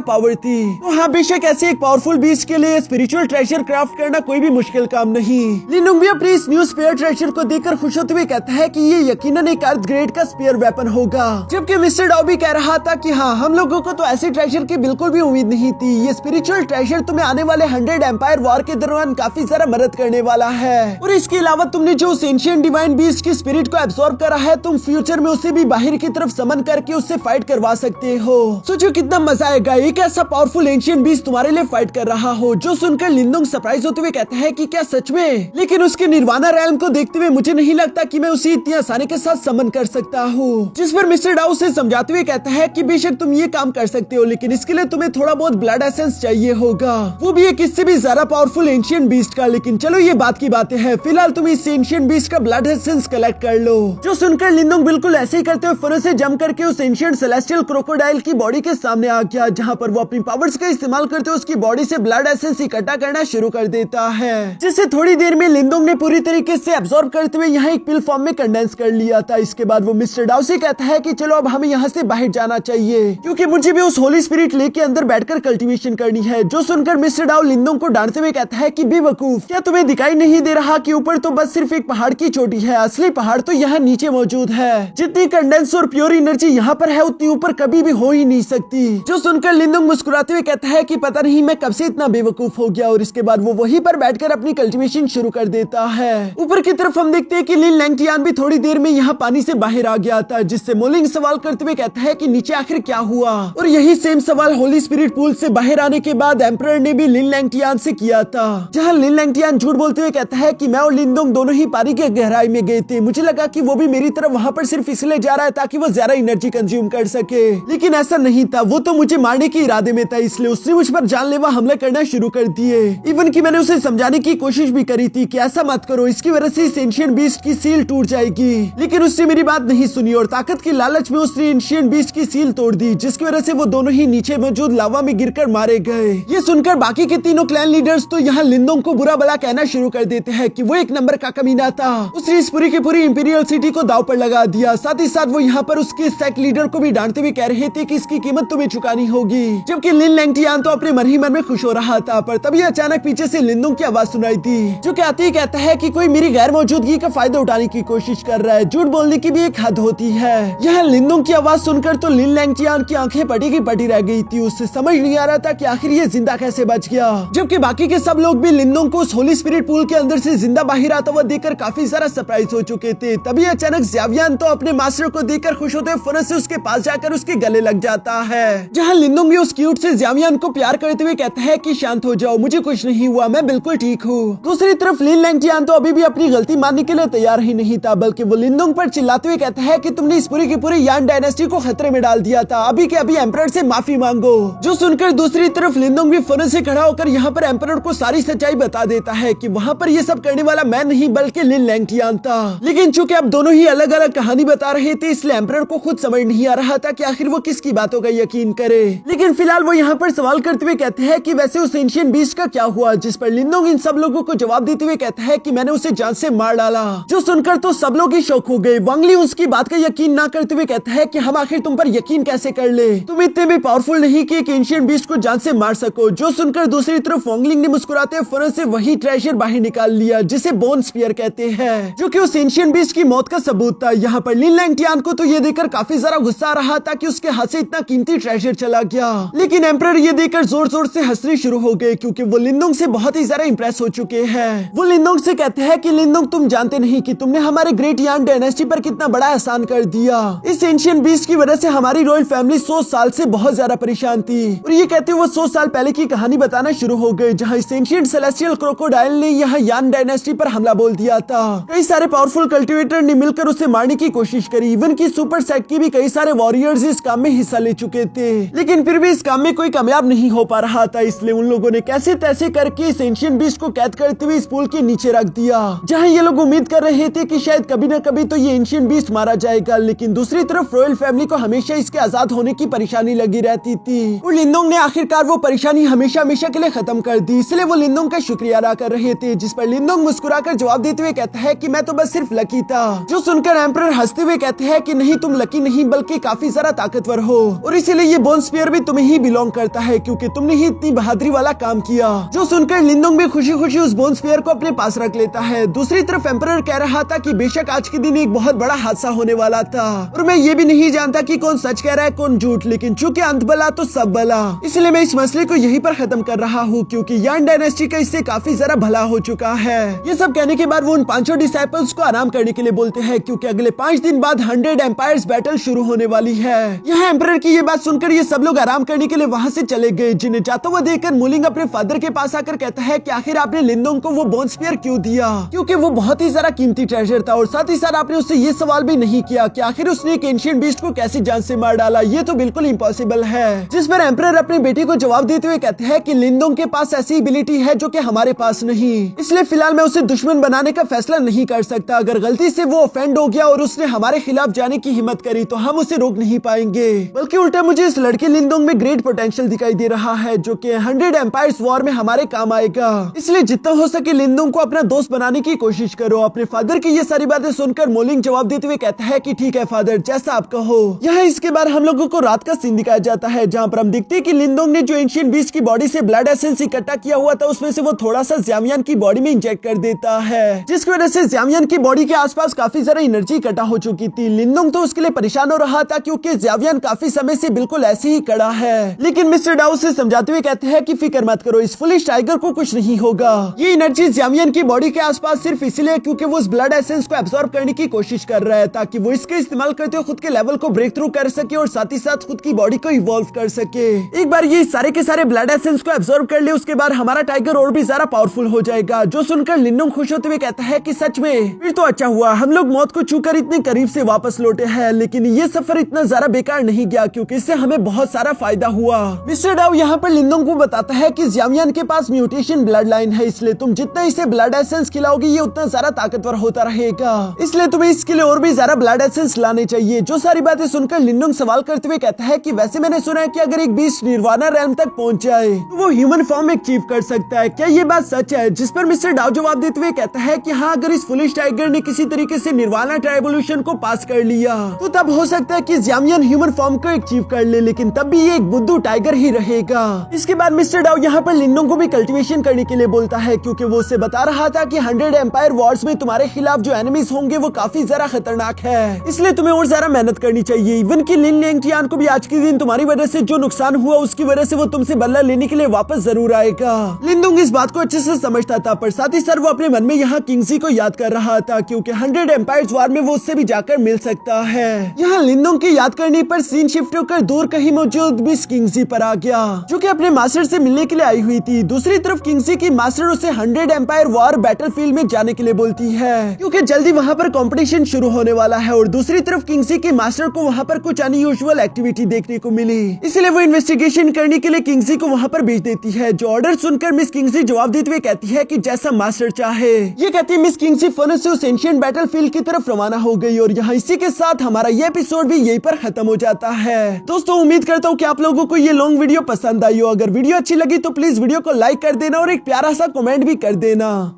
पावर थी, तो हाँ बेशक ऐसे एक पावरफुल बीस्ट के लिए स्पिरिचुअल ट्रेजर क्राफ्ट करना कोई भी मुश्किल काम नहीं। लिंदोंग भी अपने इस न्यू स्पेयर ट्रेजर को देखकर खुश होते हुए कहता है कि ये यकीनन एक अर्थ ग्रेड का स्पेयर वेपन होगा, जबकि मिस्टर डाओ भी कह रहा था कि हाँ हम लोगों को तो ऐसे ट्रेजर की बिल्कुल भी उम्मीद नहीं थी। ये स्पिरिचुअल ट्रेजर तुम्हें आने वाले 100 एम्पायर वॉर के दौरान काफी ज्यादा मदद करने वाला है, और इसके अलावा तुमने जो उस एंशिएंट डिवाइन बीस्ट की स्पिरिट को एब्सॉर्ब करा है, तुम फ्यूचर में उसे भी बाहर की तरफ समन करके उससे फाइट करवा सकते हो। सोचो कितना मजा आएगा, एक ऐसा पावरफुल एंशिएंट बीस्ट तुम्हारे लिए फाइट कर रहा हो। जो सुनकर लिंदोंग सरप्राइज होते हुए कहता है कि क्या सच में, लेकिन उसके निर्वाणा रैल्म को देखते हुए मुझे नहीं लगता कि मैं उसे इतनी आसानी के साथ समन कर सकता हूँ। जिस पर मिस्टर डाओ से समझाते हुए कहता है कि बेशक तुम ये काम कर सकते हो, लेकिन इसके लिए तुम्हें थोड़ा बहुत ब्लड एसेंस चाहिए होगा, वो भी एक इससे भी ज्यादा पावरफुल एंशिएंट बीस्ट का। लेकिन चलो ये बात की बातें हैं, फिलहाल तुम इस एंशिएंट बीस्ट का ब्लड एसेंस कलेक्ट कर लो। जो सुनकर लिंदोंग बिल्कुल ऐसे ही करते हुए फौरन से जंप करके उस एंशिएंट सेलेस्टियल क्रोकोडाइल की बॉडी के सामने आ गया, जहाँ पर वो अपनी पावर्स का इस्तेमाल करते हुए उसकी बॉडी से ब्लड एसेंस इकट्ठा करना शुरू कर देता है, जिसे थोड़ी देर में लिंदोंग ने पूरी तरीके से एब्सॉर्ब करते हुए यहाँ एक पिल फॉर्म में कंडेंस कर लिया था। इसके बाद वो मिस्टर डाओ से कहता है कि चलो अब हमें यहाँ से बाहर जाना चाहिए, क्योंकि मुझे भी उस होली स्पिरिट लेक के अंदर बैठकर कल्टीवेशन करनी है। जो सुनकर मिस्टर डाओ लिंदोंग को डांटते हुए कहता है कि बेवकूफ, क्या तुम्हें दिखाई नहीं दे रहा कि ऊपर तो बस सिर्फ एक पहाड़ की चोटी है, असली पहाड़ तो यहाँ नीचे मौजूद है। जितनी कंडेंस और प्योर एनर्जी यहाँ पर है उतनी ऊपर कभी भी हो ही नहीं सकती। जो सुनकर लिंदोंग मुस्कुराते हुए कहता है कि पता नहीं मैं कब से इतना बेवकूफ हो गया, और इसके बाद वो वहीं पर बैठकर अपनी कल्टीवेशन शुरू कर देता है। ऊपर की तरफ हम देखते हैं कि लिन लैंगटियान भी थोड़ी देर में यहाँ पानी से बाहर आ गया था, जिससे मोलिंग सवाल करते हुए कहता है कि नीचे आखिर क्या हुआ। और यही सेम सवाल होली स्पिरिट पूल से बाहर आने के बाद एम्परर ने भी लिन लैंगटियान से किया था, जहाँ लिन लैंगटियान झूठ बोलते हुए कहता है कि मैं और लिंदोंग दोनों ही पानी के गहराई में गए थे, मुझे लगा कि वो भी मेरी तरफ वहाँ पर सिर्फ इसलिए जा रहा है ताकि वो ज्यादा एनर्जी कंज्यूम कर सके, लेकिन ऐसा नहीं था। वो तो मुझे मारने के इरादे में था, इसलिए उसने मुझ पर जानलेवा हमला करना शुरू कर दिए। इवन कि मैंने उसे समझाने की कोशिश भी करी थी कि ऐसा मत करो, इसकी वजह से इस एंशिएंट बीस्ट की सील टूट जाएगी, लेकिन उसने मेरी बात नहीं सुनी और ताकत की लालच में उसने एंशिएंट बीस्ट की सील तोड़ दी, जिसकी वजह से वो दोनों ही नीचे मौजूद लावा में गिरकर मारे गए। ये सुनकर बाकी के तीनों क्लैन लीडर्स तो यहाँ लिंदोंग को बुरा भला कहना शुरू कर देते हैं कि वो एक नंबर का कमीना था, उसने इस पूरी की पूरी इंपीरियल सिटी को दाव पर लगा दिया। साथ ही साथ वो यहाँ पर उसके सेक्ट लीडर को भी डांटते हुए कह रहे थे कि इसकी कीमत तुम्हें चुकानी होगी, जबकि लिन लैंगटियान तो अपने मन ही मन में खुश हो रहा था। पर तभी अचानक पीछे से लिंदोंग की आवाज सुनाई थी, जो कि आते ही कहता है कि कोई मेरी गैर मौजूदगी का फायदा उठाने की कोशिश कर रहा है, झूठ बोलने की भी एक हद होती है। यह लिंदोंग की आवाज सुनकर तो लिन लैंगटियान की आंखें पटी की पटी रह गई थी, उससे समझ नहीं आ रहा था कि आखिर ये जिंदा कैसे बच गया, जबकि बाकी के सब लोग भी लिंदोंग को उस होली स्पिरिट पूल के अंदर से जिंदा बाहर आता हुआ देखकर काफी सारा सरप्राइज हो चुके थे। तभी अचानक ज़्यावियन तो अपने मास्टर को देखकर खुश होते फौरन से उसके पास जाकर उसके गले लग जाता है, जहाँ लिनडोंग भी उस क्यूट से ज़्यावियन को प्यार करते हुए कहता है कि शांत हो जाओ, मुझे कुछ नहीं हुआ, मैं बिल्कुल ठीक हूँ। दूसरी तरफ लिन लैंगटियान तो अभी भी अपनी गलती मानने के लिए तैयार ही नहीं था, बल्कि वो लिनडोंग पर चिल्लाते हुए कहता है कि तुमने इस पूरी की पूरी यान डायनेस्टी को खतरे में डाल दिया था, अभी के अभी एम्परर से माफी मांगो। जो सुनकर दूसरी तरफ लिनडोंग भी फौरन से खड़ा होकर यहाँ पर एम्परर को सारी सच्चाई बता देता है कि वहाँ पर ये सब करने वाला मैं नहीं बल्कि लिन लैंगटियान था। लेकिन चूंकि अब दोनों ही अलग अलग कहानी बता रहे थे, इसलिए एम्परर को खुद समझ नहीं आ रहा था कि आखिर वो किसकी बातों का यकीन करे। लेकिन फिलहाल वो यहाँ पर सवाल करते हुए कहते हैं कि वैसे उस एंशिएंट बीस्ट का क्या हुआ, जिस पर लिनडोंग इन सब लोगों को जवाब देते हुए कहता है कि मैंने उसे जान से मार डाला। जो सुनकर तो सब लोग ही शौक हो गए। वांग ली उसकी बात का यकीन ना करते हुए कहता है कि हम आखिर तुम पर यकीन कैसे कर ले, तुम इतने भी पावरफुल नहीं कि एक एंशिएंट बीस्ट को जान से मार सको। जो सुनकर दूसरी तरफ वांग ली ने मुस्कुराते हुए फौरन से वही ट्रेजर बाहर निकाल लिया जिसे बोन स्पीयर कहते हैं, जो कि उस एंशिएंट बीस्ट की मौत का सबूत था। यहाँ पर लिन लैंगटियान को तो ये देखकर काफी ज्यादा गुस्सा आ रहा था कि उसके हाथ से इतना कीमती ट्रेजर चला गया। लेकिन एम्परर ये देखकर जोर जोर से हंसने शुरू हो गए, क्योंकि वो लिनडोंग से बहुत ही ज्यादा इंप्रेस हो चुके हैं। वो लिनडोंग से कहते हैं कि लिनडोंग, तुम जानते नहीं कि तुमने हमारे ग्रेट यान डायनेस्टी पर कितना बड़ा एहसान कर दिया। इस एंशिएंट बीस्ट की वजह से हमारी रॉयल फैमिली 100 साल से बहुत ज्यादा परेशान थी। और ये कहते हुए वो 100 साल पहले की कहानी बताना शुरू हो गए, जहाँ इस एंशिएंट सेलेस्टियल क्रोकोडाइल ने यहाँ यान डायनेस्टी पर हमला बोल दिया था। कई सारे पावरफुल कल्टिवेटर ने मिलकर उसे मारने की कोशिश करी। इवन की सुपर सेट की भी कई सारे वॉरियर्स इस काम में हिस्सा ले चुके थे, लेकिन फिर भी इस काम में कोई कामयाब नहीं हो पा रहा था। इसलिए उन लोगों ने कैसे तैसे करके इस एंशिएंट बीस्ट को कैद करते हुए इस पुल के नीचे रख दिया, जहाँ ये लोग उम्मीद कर रहे थे कि शायद कभी न कभी तो ये एंशिएंट बीस्ट मारा जाएगा। लेकिन दूसरी तरफ रॉयल फैमिली को हमेशा इसके आजाद होने की परेशानी लगी रहती थी, और लिनडोंग ने आखिरकार वो परेशानी हमेशा हमेशा के लिए खत्म कर दी। इसलिए वो लिनडोंग का शुक्रिया अदा कर रहे थे, जिस पर लिनडोंग मुस्कुराकर जवाब देते हुए कहता है कि मैं तो बस सिर्फ लकी था। जो सुनकर एम्परर हंसते हुए कहते हैं कि नहीं, तुम लकी नहीं बल्कि काफी ज्यादा ताकतवर हो, और इसीलिए ये बोन स्पीयर भी तुम्हें ही बिलोंग करता है, क्योंकि तुमने ही इतनी बहादुरी वाला काम किया। जो सुनकर लिनडोंग भी खुशी खुशी उस बोन स्पीयर को अपने पास रख लेता है। दूसरी तरफ एम्परर कह रहा था कि बेशक आज के दिन एक बहुत बड़ा हादसा होने वाला था, और मैं ये भी नहीं जानता कि कौन सच कह रहा है कौन झूठ, लेकिन चूंकि अंत भला तो सब भला, इसलिए मैं इस मसले को यहीं पर खत्म कर रहा हूँ, क्योंकि यान डायनेस्टी का इससे काफी ज्यादा भला हो चुका है। ये सब कहने के बाद वो उन 5 डिसाइपल्स को आराम करने के लिए बोलते हैं, क्योंकि अगले 5 दिन बाद 100 एम्पायर्स बैटल शुरू होने वाली है। यहाँ एम्परर की ये बात सुनकर ये सब लोग आराम करने के लिए वहाँ से चले गए, जिन्हें जाता हुआ देखकर मूलिंग अपने फादर के पास आकर कहता है कि आखिर आपने लिनडोंग को वो बोन स्पीयर क्यों दिया, क्योंकि वो बहुत ही ज्यादा कीमती ट्रेजर था। और साथ ही साथ आपने उससे ये सवाल भी नहीं किया कि आखिर उसने एक एंशिएंट बीस्ट को कैसे जान से मार डाला, ये तो बिल्कुल इम्पॉसिबल है। जिस पर एम्परर अपने बेटे को जवाब देते हुए कहते हैं कि लिनडोंग के पास ऐसी एबिलिटी है जो कि हमारे पास नहीं, इसलिए फिलहाल मैं उसे दुश्मन बनाने का फैसला नहीं कर सकता। अगर गलती से वो ऑफेंड हो गया और उसने हमारे खिलाफ जाने की हिम्मत करी तो हम उसे रोक नहीं पाएंगे, बल्कि उल्टा मुझे इस लड़के लिनडोंग में ग्रेट पोटेंशियल दिखाई दे रहा है, जो कि 100 एम्पायर्स वॉर में हमारे काम आएगा। इसलिए जितना हो सके लिनडोंग को अपना दोस्त बनाने की कोशिश करो। अपने फादर की ये सारी बातें सुनकर मोलिंग जवाब देते हुए कहता है कि ठीक है फादर, जैसा आप कहो। यहाँ इसके बाद हम लोगों को रात का सीन दिखाया जाता है, जहाँ पर हम देखते हैं कि लिनडोंग ने जो एंशिएंट बीस्ट की बॉडी से ब्लड एसेंस इकट्ठा किया हुआ था, उसमें से वो थोड़ा सा ज़्यावियन की बॉडी में इंजेक्ट कर देता है, जिसकी वजह से ज़्यावियन की बॉडी के आसपास काफी ज्यादा एनर्जी इकट्ठा हो चुकी थी। लिनडोंग तो उसके लिए परेशान हो रहा था, क्योंकि ज़्यावियन काफी समय से बिल्कुल ऐसे ही खड़ा है। लेकिन मिस्टर डाउ से समझाते हुए कहते हैं कि फिक्र मत करो, इस फुलिश टाइगर को कुछ नहीं होगा। ये एनर्जी ज़्यावियन की बॉडी के आसपास सिर्फ इसलिए क्योंकि वो उस ब्लड एसेंस को एब्सॉर्ब करने की कोशिश कर रहा है, ताकि वो इसके इस्तेमाल करते हुए खुद के लेवल को ब्रेक थ्रू कर सके और साथ ही साथ खुद की बॉडी को इवॉल्व कर सके। एक बार ये सारे के सारे ब्लड एसेंस को एब्सॉर्ब कर ले, उसके बाद हमारा टाइगर और भी ज्यादा पावरफुल हो जाएगा। जो सुनकर लिनडोंग खुश होते हुए कहता है कि सच में फिर तो अच्छा हुआ, हम लोग मौत को छूकर इतने करीब से वापस लौटे हैं। लेकिन ये सफर इतना ज्यादा बेकार नहीं गया, क्योंकि इससे हमें बहुत सारा फायदा हुआ। मिस्टर डाउ यहाँ पर लिनडोंग को बताता है कि ज़्यावियन के पास म्यूटेशन ब्लड लाइन है, इसलिए तुम जितना इसे ब्लड एसेंस खिलाओगे ये उतना ज्यादा ताकतवर होता रहेगा, इसलिए तुम्हें इसके लिए और भी ज्यादा ब्लड एसेंस लाने चाहिए। जो सारी बातें सुनकर लिनडोंग सवाल करते हुए कहता है कि वैसे मैंने सुना है कि अगर एक बीस्ट निर्वाणा रेल्म तक पहुंच जाए तो वो ह्यूमन फॉर्म अचीव कर सकता है, क्या ये बात सच है? जिस पर मिस्टर डाउ जवाब देते हुए कहता है कि हाँ, अगर इस फुलिश टाइगर ने किसी तरीके से निर्वाणा ट्राइबोल्यूशन को पास कर लिया तो तब हो सकता है कि ज़्यावियन ह्यूमन फॉर्म को अचीव कर ले, लेकिन तब भी ये एक बुद्धू टाइगर ही रहेगा। इसके बाद मिस्टर डाउ यहाँ पर लिनडोंग को भी कल्टीवेशन करने के लिए बोलता है, क्योंकि वो उसे बता रहा था कि 100 एम्पायर वॉर्स में तुम्हारे खिलाफ जो एनिमीज होंगे वो काफी ज्यादा खतरनाक है, इसलिए तुम्हें और ज्यादा मेहनत करनी चाहिए। इवन की लिन लैंगटियान को भी आज के दिन तुम्हारी वजह से जो नुकसान हुआ उसकी वजह से वो तुमसे बदला लेने के लिए वापस जरूर आएगा। लिनडोंग इस बात को अच्छे से समझता था, पर साथ ही साथ वो अपने मन में यहाँ किंगजी को याद कर रहा था। सकता क्योंकि 100 एम्पायर्स वार में वो उससे भी जाकर मिल सकता है। यहाँ लिंदोंग की याद करने पर सीन शिफ्ट होकर दूर कहीं मौजूद मिस किंगजी पर आ गया, जो कि अपने मास्टर से मिलने के लिए आई हुई थी। दूसरी तरफ किंगजी की मास्टर उसे 100 एम्पायर वार बैटलफील्ड में जाने के लिए बोलती है क्योंकि जल्दी वहाँ पर कंपटीशन शुरू होने वाला है। और दूसरी तरफ किंगजी की मास्टर को वहाँ पर कुछ अनयूजुअल एक्टिविटी देखने को मिली, इसलिए वो इन्वेस्टिगेशन करने के लिए किंगजी को वहाँ पर भेज देती है। जो ऑर्डर सुनकर मिस किंगजी जवाब देते हुए कहती है कि जैसा मास्टर चाहे। ये कहती है मिस किंगजी फन से उस एंशिएंट बैटलफील्ड की तरफ रवाना हो गई। और यहाँ इसी के साथ हमारा ये एपिसोड भी यहीं पर खत्म हो जाता है। दोस्तों उम्मीद करता हूँ कि आप लोगों को ये लॉन्ग वीडियो पसंद आई हो। अगर वीडियो अच्छी लगी तो प्लीज वीडियो को लाइक कर देना और एक प्यारा सा कमेंट भी कर देना।